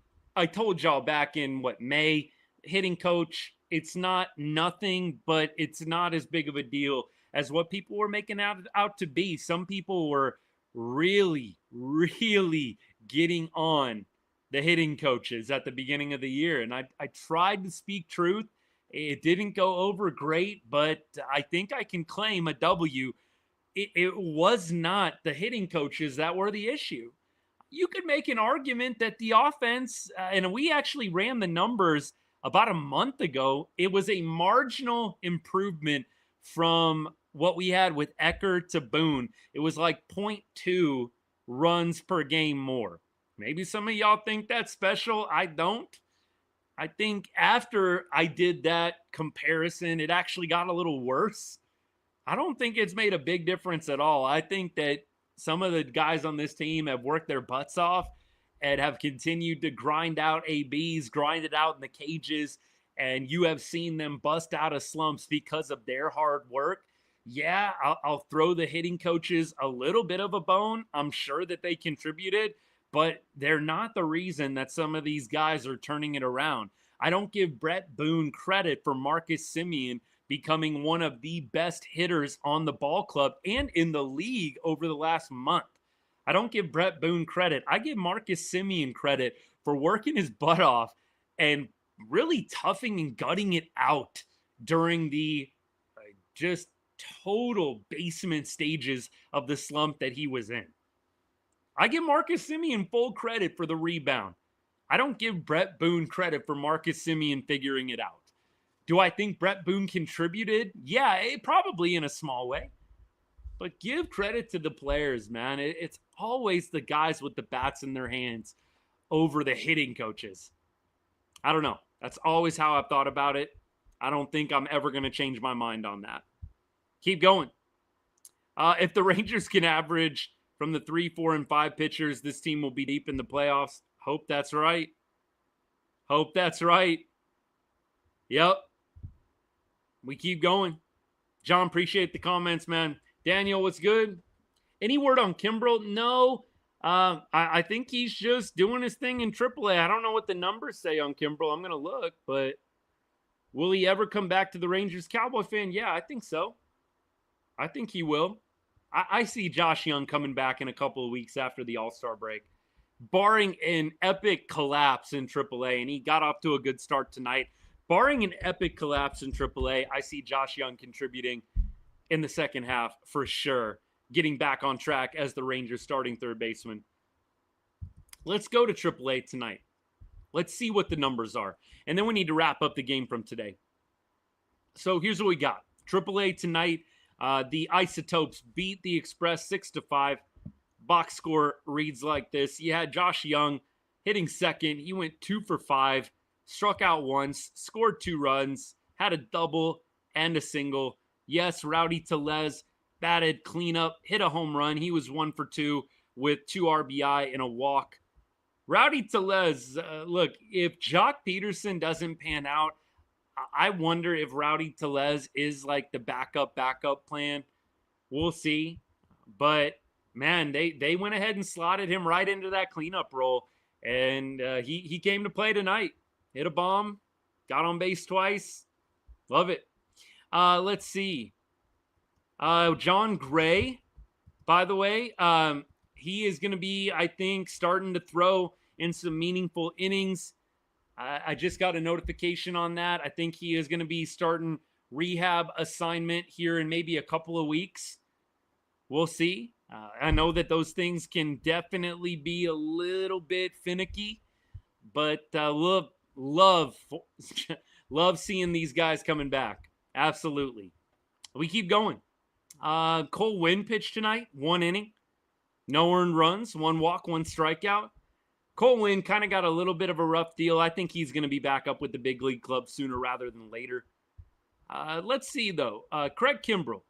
told y'all back in, May, hitting coach, it's not nothing, but it's not as big of a deal as what people were making out to be. Some people were really, really getting on the hitting coaches at the beginning of the year. And I tried to speak truth. It didn't go over great, but I think I can claim a W. It was not the hitting coaches that were the issue. You could make an argument that the offense, and we actually ran the numbers about a month ago, it was a marginal improvement from what we had with Ecker to Boone. It was like 0.2 runs per game more. Maybe some of y'all think that's special. I don't. I think after I did that comparison, it actually got a little worse. I don't think it's made a big difference at all. I think that some of the guys on this team have worked their butts off and have continued to grind out ABs, grind it out in the cages, and you have seen them bust out of slumps because of their hard work. Yeah, I'll throw the hitting coaches a little bit of a bone. I'm sure that they contributed, but they're not the reason that some of these guys are turning it around. I don't give Brett Boone credit for Marcus Semien becoming one of the best hitters on the ball club and in the league over the last month. I don't give Brett Boone credit. I give Marcus Semien credit for working his butt off and really toughing and gutting it out during the just total basement stages of the slump that he was in. I give Marcus Semien full credit for the rebound. I don't give Brett Boone credit for Marcus Semien figuring it out. Do I think Brett Boone contributed? Yeah, probably in a small way. But give credit to the players, man. It's always the guys with the bats in their hands over the hitting coaches. I don't know. That's always how I've thought about it. I don't think I'm ever going to change my mind on that. Keep going. If the Rangers can average from the 3, 4, and 5 pitchers, this team will be deep in the playoffs. Hope that's right. Hope that's right. Yep. We keep going. John, appreciate the comments, man. Daniel, what's good? Any word on Kimbrel? No. I think he's just doing his thing in AAA. I don't know what the numbers say on Kimbrel. I'm going to look, but will he ever come back to the Rangers? Cowboy fan? Yeah, I think so. I think he will. I see Josh Young coming back in a couple of weeks after the All-Star break, barring an epic collapse in AAA, and he got off to a good start tonight. Barring an epic collapse in AAA, I see Josh Young contributing in the second half for sure, getting back on track as the Rangers starting third baseman. Let's go to AAA tonight. Let's see what the numbers are. And then we need to wrap up the game from today. So here's what we got. AAA tonight, the Isotopes beat the Express 6-5. Box score reads like this. You had Josh Young hitting second. He went 2 for 5. Struck out once, scored 2 runs, had a double and a single. Yes, Rowdy Tellez batted cleanup, hit a home run. He was 1 for 2 with 2 RBI and a walk. Rowdy Tellez, look, if Jock Peterson doesn't pan out, I wonder if Rowdy Tellez is like the backup plan. We'll see. But, man, they went ahead and slotted him right into that cleanup role. And he came to play tonight. Hit a bomb, got on base twice. Love it. Let's see. John Gray, by the way, he is going to be, I think, starting to throw in some meaningful innings. I just got a notification on that. I think he is going to be starting rehab assignment here in maybe a couple of weeks. We'll see. I know that those things can definitely be a little bit finicky, but love seeing these guys coming back. Absolutely. We keep going. Cole Winn pitched tonight, 1 inning, no earned runs, 1 walk, 1 strikeout. Cole Winn kind of got a little bit of a rough deal. I think he's going to be back up with the big league club sooner rather than later. Let's see, though. Craig Kimbrel.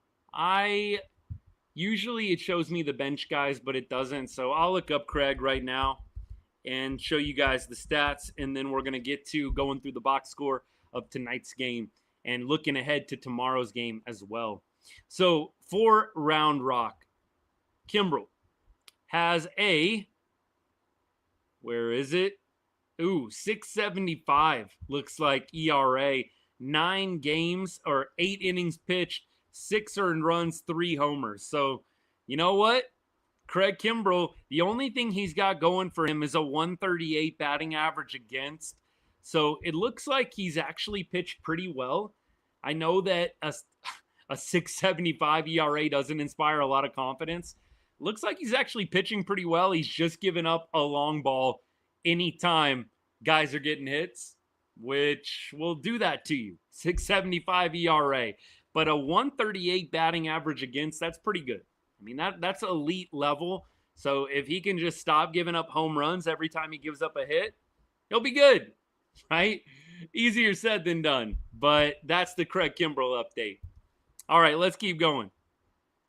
Usually it shows me the bench guys, but it doesn't. So I'll look up Craig right now and show you guys the stats, and then we're going to get to going through the box score of tonight's game and looking ahead to tomorrow's game as well. So for Round Rock, Kimbrel has a, where is it? 6.75 looks like ERA, 9 games or 8 innings pitched, 6 earned runs, 3 homers. So you know what? Craig Kimbrel, the only thing he's got going for him is a 138 batting average against. So it looks like he's actually pitched pretty well. I know that a 6.75 ERA doesn't inspire a lot of confidence. Looks like he's actually pitching pretty well. He's just given up a long ball anytime guys are getting hits, which will do that to you. 6.75 ERA. But a 138 batting average against, that's pretty good. I mean, that's elite level. So if he can just stop giving up home runs every time he gives up a hit, he'll be good, right? Easier said than done. But that's the Craig Kimbrel update. All right, let's keep going.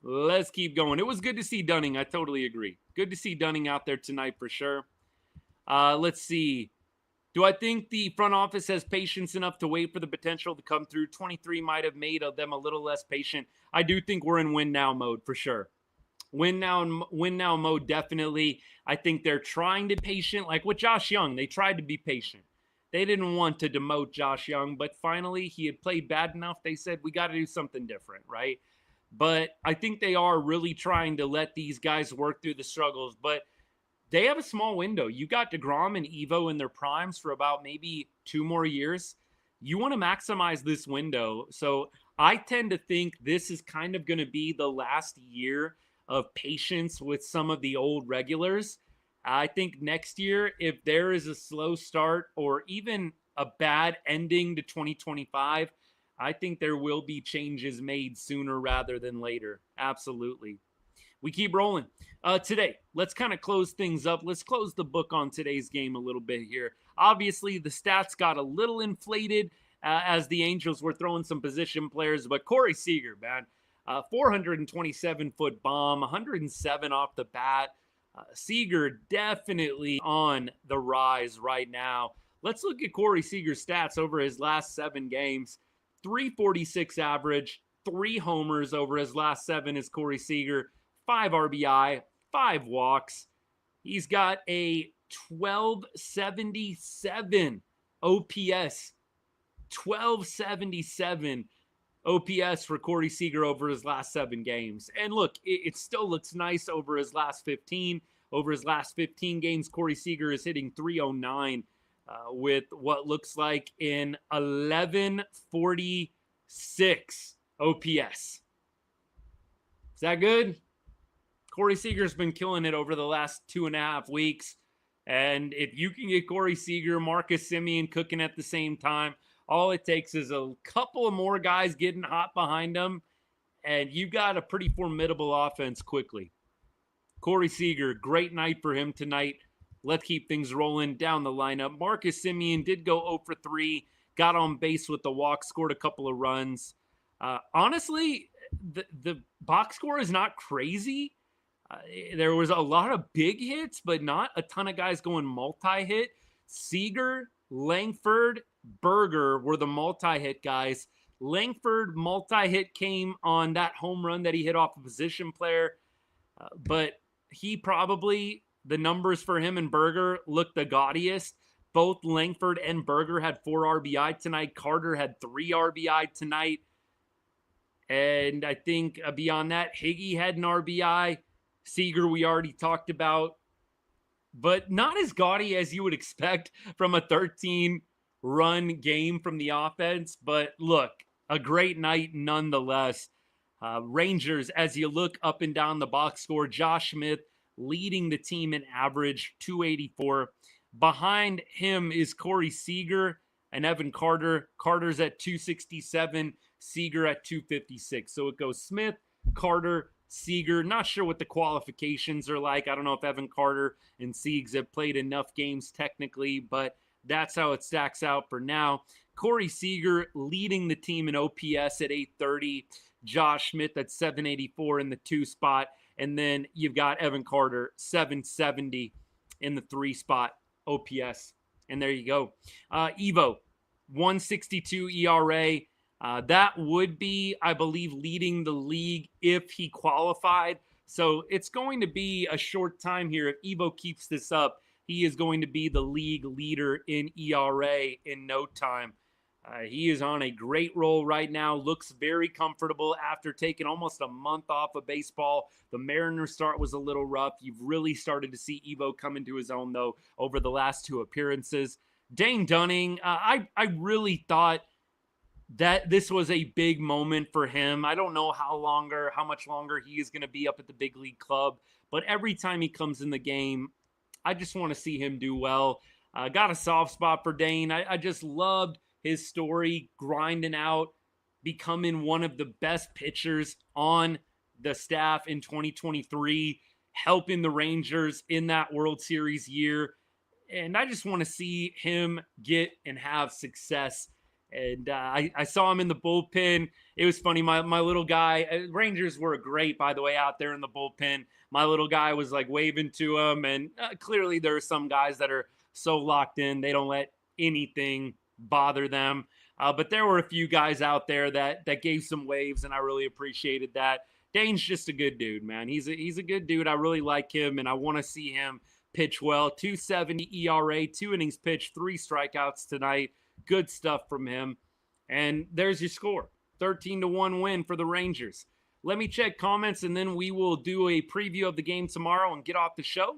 It was good to see Dunning. I totally agree. Good to see Dunning out there tonight for sure. Let's see. Do I think the front office has patience enough to wait for the potential to come through? 23 might have made them a little less patient. I do think we're in win now mode for sure. Win now mode, definitely. I think they're trying to be patient. Like with Josh Young, they tried to be patient. They didn't want to demote Josh Young, but finally he had played bad enough. They said, we got to do something different, right? But I think they are really trying to let these guys work through the struggles. But they have a small window. You got DeGrom and Evo in their primes for about maybe 2 more years. You want to maximize this window. So I tend to think this is kind of going to be the last year of patience with some of the old regulars. I think next year, if there is a slow start or even a bad ending to 2025, I think there will be changes made sooner rather than later. Absolutely. We keep rolling. Today, let's kind of close things up. Let's close the book on today's game a little bit here. Obviously, the stats got a little inflated as the Angels were throwing some position players, but Corey Seager, man, 427-foot bomb, 107 off the bat. Seager definitely on the rise right now. Let's look at Corey Seager's stats over his last 7 games. 346 average, 3 homers over his last 7 is Corey Seager. 5 RBI, 5 walks. He's got a 1277 OPS. 1277 OPS for Corey Seager over his last 7 games. And look, it still looks nice over his last 15. Over his last 15 games, Corey Seager is hitting 309 with what looks like an 1146 OPS. Is that good? Corey Seager's been killing it over the last 2.5 weeks. And if you can get Corey Seager, Marcus Semien cooking at the same time, all it takes is a couple of more guys getting hot behind them, and you've got a pretty formidable offense quickly. Corey Seager, great night for him tonight. Let's keep things rolling down the lineup. Marcus Semien did go 0 for 3, got on base with the walk, scored a couple of runs. Honestly, the box score is not crazy. There was a lot of big hits, but not a ton of guys going multi-hit. Seager, Langford, Berger were the multi-hit guys. Langford multi-hit came on that home run that he hit off a position player. But he probably, the numbers for him and Berger looked the gaudiest. Both Langford and Berger had 4 RBI tonight. Carter had 3 RBI tonight. And I think beyond that, Higgy had an RBI. Seager, we already talked about. But not as gaudy as you would expect from a 13-run game from the offense. But look, a great night nonetheless. Rangers, as you look up and down the box score, Josh Smith leading the team in average, 284. Behind him is Corey Seager and Evan Carter. Carter's at 267, Seager at 256. So it goes Smith, Carter, Seager. Not sure what the qualifications are like. I don't know if Evan Carter and Siegs have played enough games technically, but that's how it stacks out for now. Corey Seager leading the team in OPS at 830. Josh Smith at 784 in the 2 spot. And then you've got Evan Carter, 770 in the 3 spot OPS. And there you go. Evo, 162 ERA. That would be, I believe, leading the league if he qualified. So it's going to be a short time here. If Evo keeps this up, he is going to be the league leader in ERA in no time. He is on a great roll right now. Looks very comfortable after taking almost a month off of baseball. The Mariners start was a little rough. You've really started to see Evo come into his own, though, over the last 2 appearances. Dane Dunning, I really thought that this was a big moment for him. I don't know how much longer he is going to be up at the big league club, but every time he comes in the game, I just want to see him do well. Got a soft spot for Dane. I just loved his story, grinding out, becoming one of the best pitchers on the staff in 2023, helping the Rangers in that World Series year. And I just want to see him get and have success. And I saw him in the bullpen. It was funny. My little guy, Rangers were great, by the way, out there in the bullpen. My little guy was like waving to him. And clearly there are some guys that are so locked in, they don't let anything bother them. But there were a few guys out there that gave some waves, and I really appreciated that. Dane's just a good dude, man. He's a good dude. I really like him, and I want to see him pitch well. 2.70 ERA, 2 innings pitched, 3 strikeouts tonight. Good stuff from him. And there's your score. 13-1 win for the Rangers. Let me check comments, and then we will do a preview of the game tomorrow and get off the show.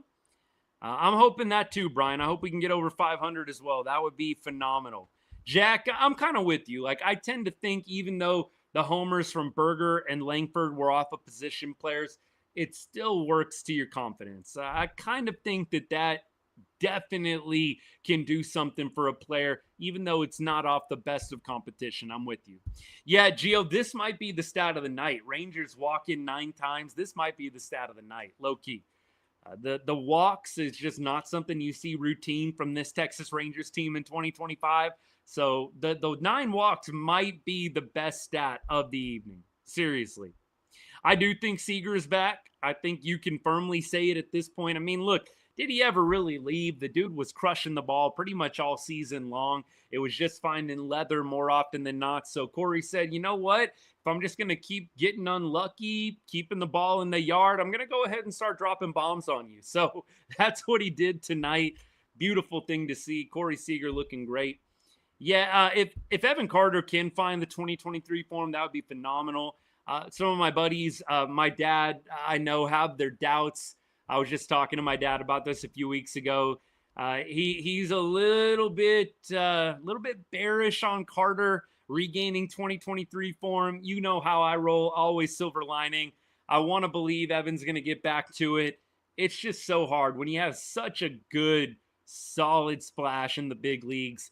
I'm hoping that too, Brian. I hope we can get over 500 as well. That would be phenomenal. Jack, I'm kind of with you. Like, I tend to think even though the homers from Berger and Langford were off of position players, it still works to your confidence. I kind of think that definitely can do something for a player, even though it's not off the best of competition. I'm with you. Yeah, Gio, this might be the stat of the night. Rangers walk in 9 times. This might be the stat of the night, low key. The walks is just not something you see routine from this Texas Rangers team in 2025. So the 9 walks might be the best stat of the evening. Seriously. I do think Seager is back. I think you can firmly say it at this point. I mean, look, did he ever really leave? The dude was crushing the ball pretty much all season long. It was just finding leather more often than not. So Corey said, you know what? If I'm just going to keep getting unlucky, keeping the ball in the yard, I'm going to go ahead and start dropping bombs on you. So that's what he did tonight. Beautiful thing to see. Corey Seager looking great. Yeah, if Evan Carter can find the 2023 form, that would be phenomenal. Some of my buddies, my dad, I know, have their doubts. I was just talking to my dad about this a few weeks ago. He's a little bit bearish on Carter regaining 2023 form. You know how I roll, always silver lining. I want to believe Evan's going to get back to it. It's just so hard when you have such a good, solid splash in the big leagues,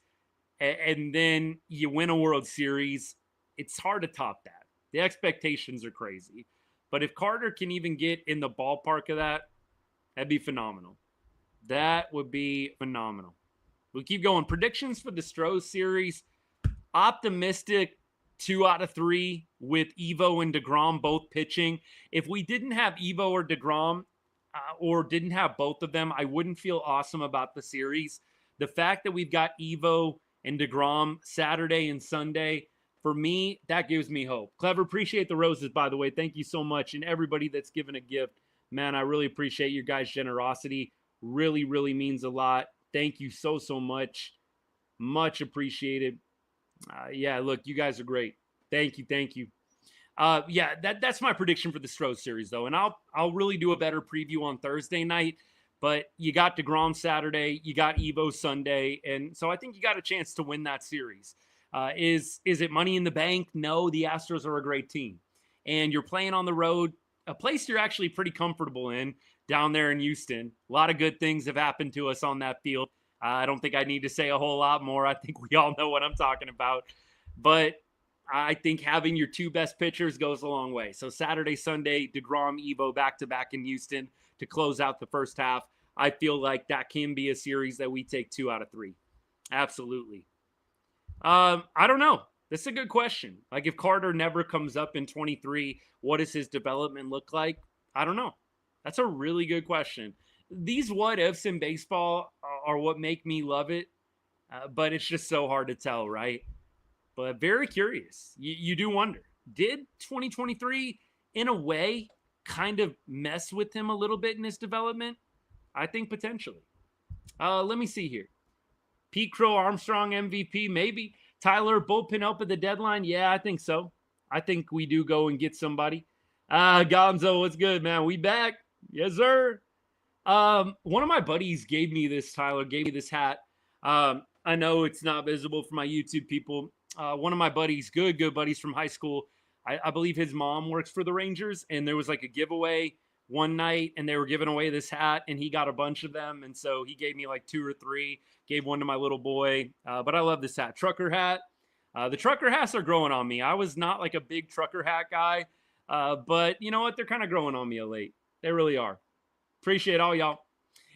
and then you win a World Series. It's hard to top that. The expectations are crazy. But if Carter can even get in the ballpark of that, that'd be phenomenal. That would be phenomenal. We'll keep going. Predictions for the Stros series. Optimistic 2 out of 3 with Evo and DeGrom both pitching. If we didn't have Evo or DeGrom, or didn't have both of them, I wouldn't feel awesome about the series. The fact that we've got Evo and DeGrom Saturday and Sunday, for me, that gives me hope. Clever, appreciate the roses, by the way. Thank you so much. And everybody that's given a gift, man, I really appreciate your guys' generosity. Really, really means a lot. Thank you so, so much. Much appreciated. Yeah, look, you guys are great. Thank you, thank you. Yeah, that's my prediction for the Stros series, though. And I'll really do a better preview on Thursday night. But you got DeGrom Saturday, you got Evo Sunday, and so I think you got a chance to win that series. Is it money in the bank? No, the Astros are a great team. And you're playing on the road, a place you're actually pretty comfortable in down there in Houston. A lot of good things have happened to us on that field. I don't think I need to say a whole lot more. I think we all know what I'm talking about. But I think having your 2 best pitchers goes a long way. So Saturday, Sunday, DeGrom, Evo back-to-back in Houston to close out the first half. I feel like that can be a series that we take 2 out of 3. Absolutely. I don't know. This is a good question. Like, if Carter never comes up in 23, what does his development look like? I don't know. That's a really good question. These what-ifs in baseball are what make me love it, but it's just so hard to tell, right? But very curious. You do wonder, did 2023, in a way, kind of mess with him a little bit in his development? I think potentially. Let me see here. Pete Crow Armstrong MVP, maybe. Tyler, bullpen help at the deadline? Yeah, I think so. I think we do go and get somebody. Gonzo, what's good, man? We back. Yes, sir. One of my buddies gave me this, Tyler, gave me this hat. I know it's not visible for my YouTube people. One of my buddies, good buddies from high school, I believe his mom works for the Rangers, and there was like a giveaway one night, and they were giving away this hat, and he got a bunch of them, and so he gave me like 2 or 3, gave one to my little boy, but I love this hat. Trucker hat. The trucker hats are growing on me. I was not like a big trucker hat guy, but you know what? They're kind of growing on me of late. They really are. Appreciate all y'all.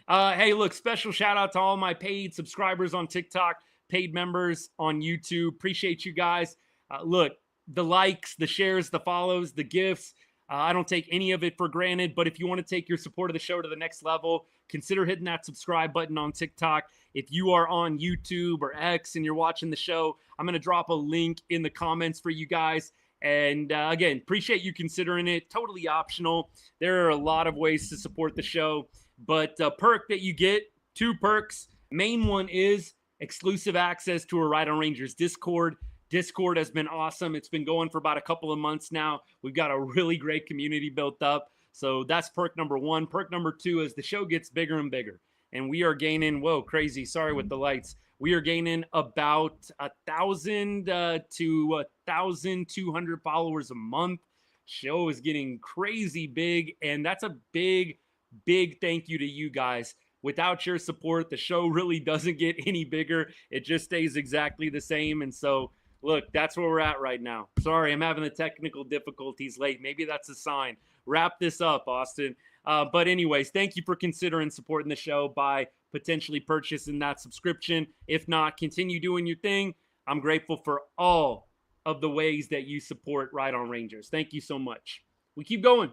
Hey, look, special shout out to all my paid subscribers on TikTok, paid members on YouTube. Appreciate you guys. Look, the likes, the shares, the follows, the gifts. I don't take any of it for granted, but if you want to take your support of the show to the next level, consider hitting that subscribe button on TikTok. If you are on YouTube or X and you're watching the show, I'm going to drop a link in the comments for you guys. And again, appreciate you considering it. Totally optional. There are a lot of ways to support the show, but perk that you get, 2 perks. Main one is exclusive access to a Ride on Rangers Discord. Discord has been awesome. It's been going for about a couple of months now. We've got a really great community built up. So that's perk number 1. Perk number 2 is the show gets bigger and bigger. And we are gaining, whoa, crazy. Sorry with the lights. We are gaining about 1,000 to 1,200 followers a month. Show is getting crazy big. And that's a big, big thank you to you guys. Without your support, the show really doesn't get any bigger. It just stays exactly the same. And so, look, that's where we're at right now. Sorry, I'm having the technical difficulties late. Maybe that's a sign. Wrap this up, Austin. But anyways, thank you for considering supporting the show by potentially purchasing that subscription. If not, continue doing your thing. I'm grateful for all of the ways that you support Ride on Rangers. Thank you so much. We keep going.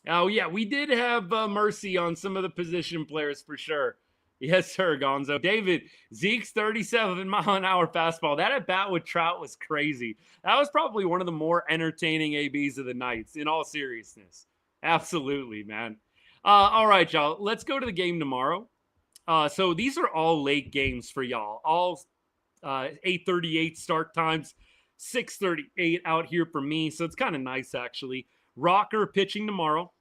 Oh, yeah, we did have mercy on some of the position players for sure. Yes, sir, Gonzo. David, Zeke's 37-mile-an-hour fastball. That at-bat with Trout was crazy. That was probably one of the more entertaining ABs of the nights, in all seriousness. Absolutely, man. All right, y'all. Let's go to the game tomorrow. So these are all late games for y'all. All 8:38 start times, 6:38 out here for me. So it's kind of nice, actually. Rocker pitching tomorrow.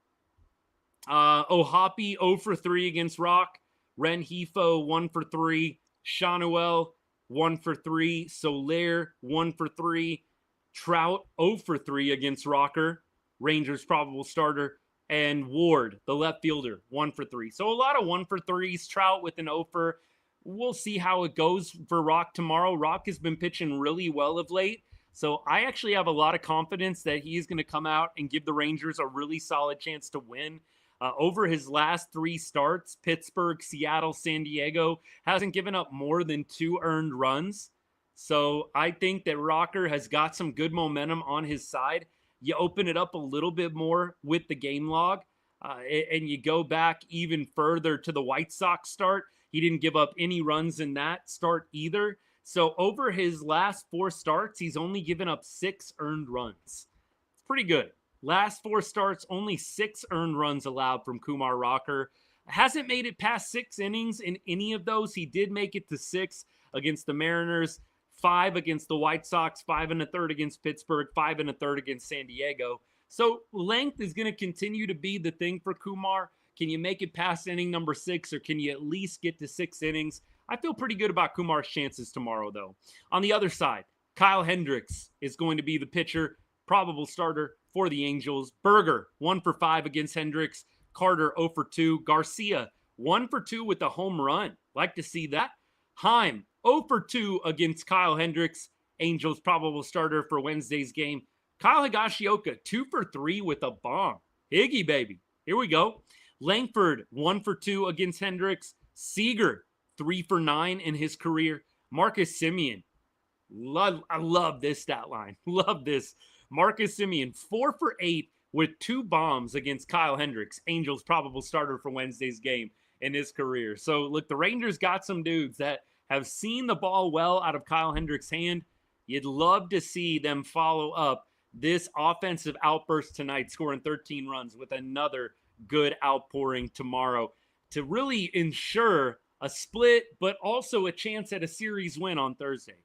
Ohapi 0 for 3 against Rock. Renhefo 1 for 3. Shanuel 1 for 3. Soler 1 for 3. Trout 0 for 3 against Rocker. Rangers probable starter. And Ward, the left fielder, 1 for 3. So a lot of 1 for 3s. Trout with an 0 for. We'll see how it goes for Rock tomorrow. Rock has been pitching really well of late. So I actually have a lot of confidence that he's going to come out and give the Rangers a really solid chance to win. Over his last 3 starts, Pittsburgh, Seattle, San Diego, hasn't given up more than 2 earned runs. So I think that Rocker has got some good momentum on his side. You open it up a little bit more with the game log, and you go back even further to the White Sox start. He didn't give up any runs in that start either. So over his last 4 starts, he's only given up 6 earned runs. It's pretty good. Last 4 starts, only 6 earned runs allowed from Kumar Rocker. Hasn't made it past 6 innings in any of those. He did make it to 6 against the Mariners, 5 against the White Sox, 5 1/3 against Pittsburgh, 5 1/3 against San Diego. So length is going to continue to be the thing for Kumar. Can you make it past inning number 6, or can you at least get to 6 innings? I feel pretty good about Kumar's chances tomorrow, though. On the other side, Kyle Hendricks is going to be the pitcher, probable starter for the Angels. Berger, 1 for 5 against Hendricks. Carter, 0 for 2. Garcia, 1 for 2 with a home run. Like to see that. Heim, 0 for 2 against Kyle Hendricks. Angels probable starter for Wednesday's game. Kyle Higashioka, 2 for 3 with a bomb. Higgy, baby. Here we go. Langford, 1 for 2 against Hendricks. Seager, 3 for 9 in his career. Marcus Semien. I love this stat line. Love this. Marcus Semien, 4 for 8 with 2 bombs against Kyle Hendricks. Angels probable starter for Wednesday's game in his career. So, look, the Rangers got some dudes that have seen the ball well out of Kyle Hendricks' hand. You'd love to see them follow up this offensive outburst tonight, scoring 13 runs with another good outpouring tomorrow to really ensure a split, but also a chance at a series win on Thursday.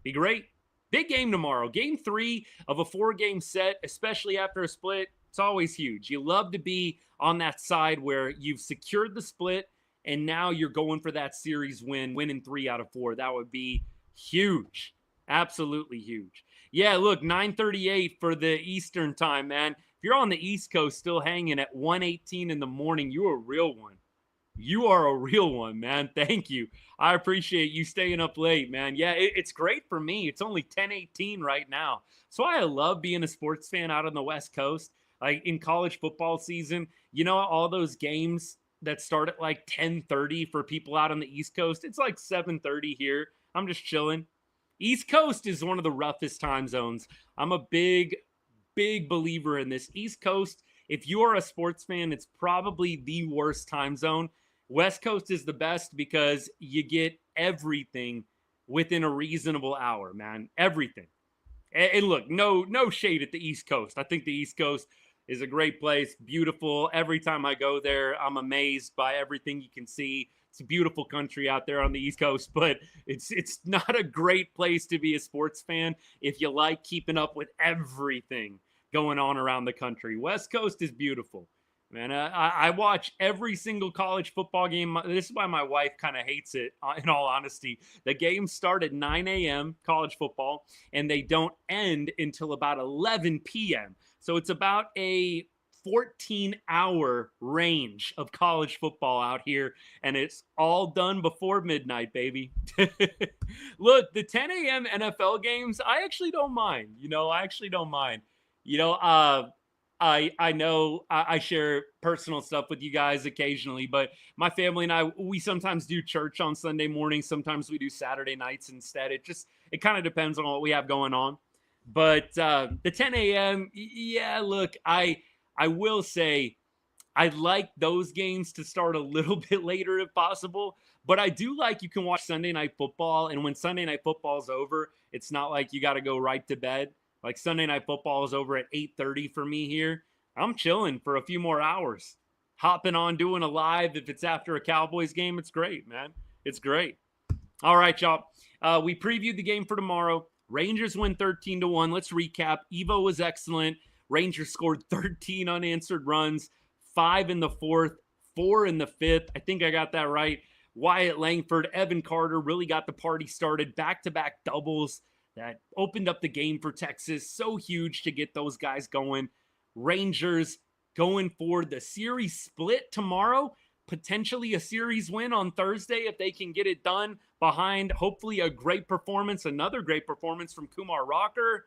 Be great. Big game tomorrow. Game 3 of a 4-game set, especially after a split. It's always huge. You love to be on that side where you've secured the split and now you're going for that series win, winning 3 out of 4. That would be huge. Absolutely huge. Yeah, look, 9:38 for the Eastern time, man. If you're on the East Coast still hanging at 1:18 in the morning, you're a real one. You are a real one, man. Thank you. I appreciate you staying up late, man. Yeah, it's great for me. It's only 10:18 right now. So I love being a sports fan out on the West Coast. Like in college football season, you know, all those games that start at like 10:30 for people out on the East Coast. It's like 7:30 here. I'm just chilling. East Coast is one of the roughest time zones. I'm a big believer in this. East Coast, if you are a sports fan, it's probably the worst time zone. West Coast is the best because you get everything within a reasonable hour, man. Everything. And look, no shade at the East Coast. I think the East Coast is a great place, beautiful. Every time I go there, I'm amazed by everything you can see. It's a beautiful country out there on the East Coast, but it's not a great place to be a sports fan if you like keeping up with everything going on around the country. West Coast is beautiful. Man, I watch every single college football game. This is why my wife kind of hates it, in all honesty. The games start at 9 a.m., college football, and they don't end until about 11 p.m. So it's about a 14-hour range of college football out here, and it's all done before midnight, baby. Look, the 10 a.m. NFL games, I actually don't mind. I actually don't mind. I know I share personal stuff with you guys occasionally, but my family and we sometimes do church on Sunday mornings. Sometimes we do Saturday nights instead. It kind of depends on what we have going on. But the 10 a.m., yeah, look, I will say I like those games to start a little bit later if possible, but I do like you can watch Sunday Night Football, and when Sunday Night Football is over, it's not like you got to go right to bed. Like Sunday Night Football is over at 8:30 for me here. I'm chilling for a few more hours, hopping on, doing a live. If it's after a Cowboys game, it's great, man. It's great. All right, y'all. We previewed the game for tomorrow. Rangers win 13-1. Let's recap. Evo was excellent. Rangers scored 13 unanswered runs, 5 in the fourth, 4 in the fifth. I think I got that right. Wyatt Langford, Evan Carter really got the party started. Back-to-back doubles that opened up the game for Texas. So huge to get those guys going. Rangers going for the series split tomorrow. Potentially a series win on Thursday if they can get it done behind hopefully a great performance, another great performance from Kumar Rocker.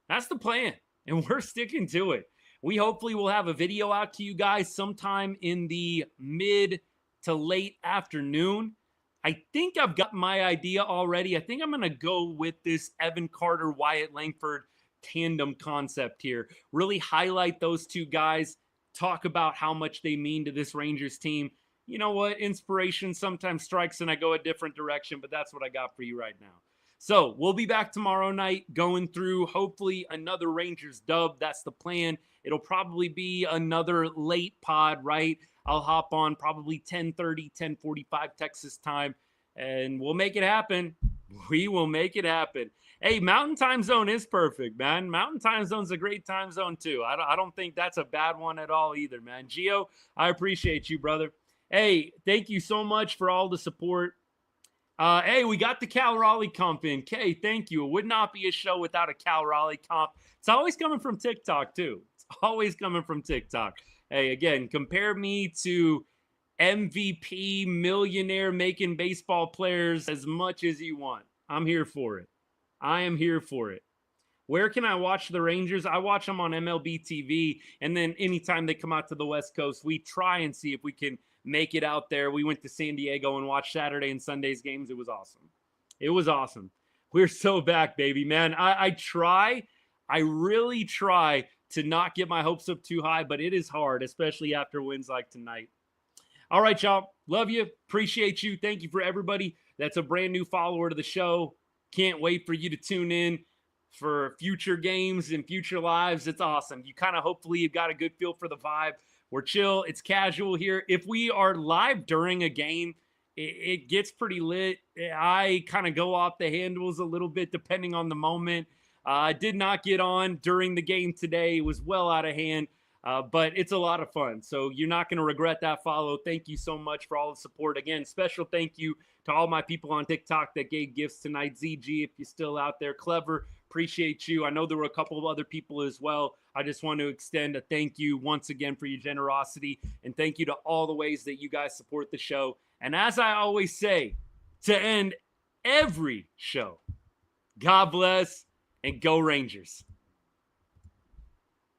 That's the plan, and we're sticking to it. We hopefully will have a video out to you guys sometime in the mid to late afternoon. I think I've got my idea already. I think I'm going to go with this Evan Carter, Wyatt Langford tandem concept here. Really highlight those two guys, talk about how much they mean to this Rangers team. You know what? Inspiration sometimes strikes and I go a different direction, but that's what I got for you right now. So we'll be back tomorrow night going through hopefully another Rangers dub. That's the plan. It'll probably be another late pod, right? I'll hop on probably 10:30, 10:45 Texas time, and we'll make it happen. We will make it happen. Hey, Mountain Time Zone is perfect, man. Mountain Time Zone's a great time zone, too. I don't think that's a bad one at all either, man. Gio, I appreciate you, brother. Hey, thank you so much for all the support. Hey, we got the Cal Raleigh comp in. Kay, thank you. It would not be a show without a Cal Raleigh comp. It's always coming from TikTok, too. It's always coming from TikTok. Hey, again, compare me to MVP, millionaire making baseball players as much as you want. I'm here for it. I am here for it. Where can I watch the Rangers? I watch them on MLB TV, and then anytime they come out to the West Coast, we try and see if we can make it out there. We went to San Diego and watched Saturday and Sunday's games. It was awesome. It was awesome. We're so back, baby, man. I really try to not get my hopes up too high, but it is hard, especially after wins like tonight. All right, y'all. Love you. Appreciate you. Thank you for everybody that's a brand new follower to the show. Can't wait for you to tune in for future games and future lives. It's awesome. You kind of hopefully you've got a good feel for the vibe. We're chill. It's casual here. If we are live during a game, it gets pretty lit. I kind of go off the handles a little bit depending on the moment. I did not get on during the game today. It was well out of hand, but it's a lot of fun. So you're not going to regret that follow. Thank you so much for all the support. Again, special thank you to all my people on TikTok that gave gifts tonight. ZG, if you're still out there. Clever, appreciate you. I know there were a couple of other people as well. I just want to extend a thank you once again for your generosity. And thank you to all the ways that you guys support the show. And as I always say, to end every show, God bless and go Rangers.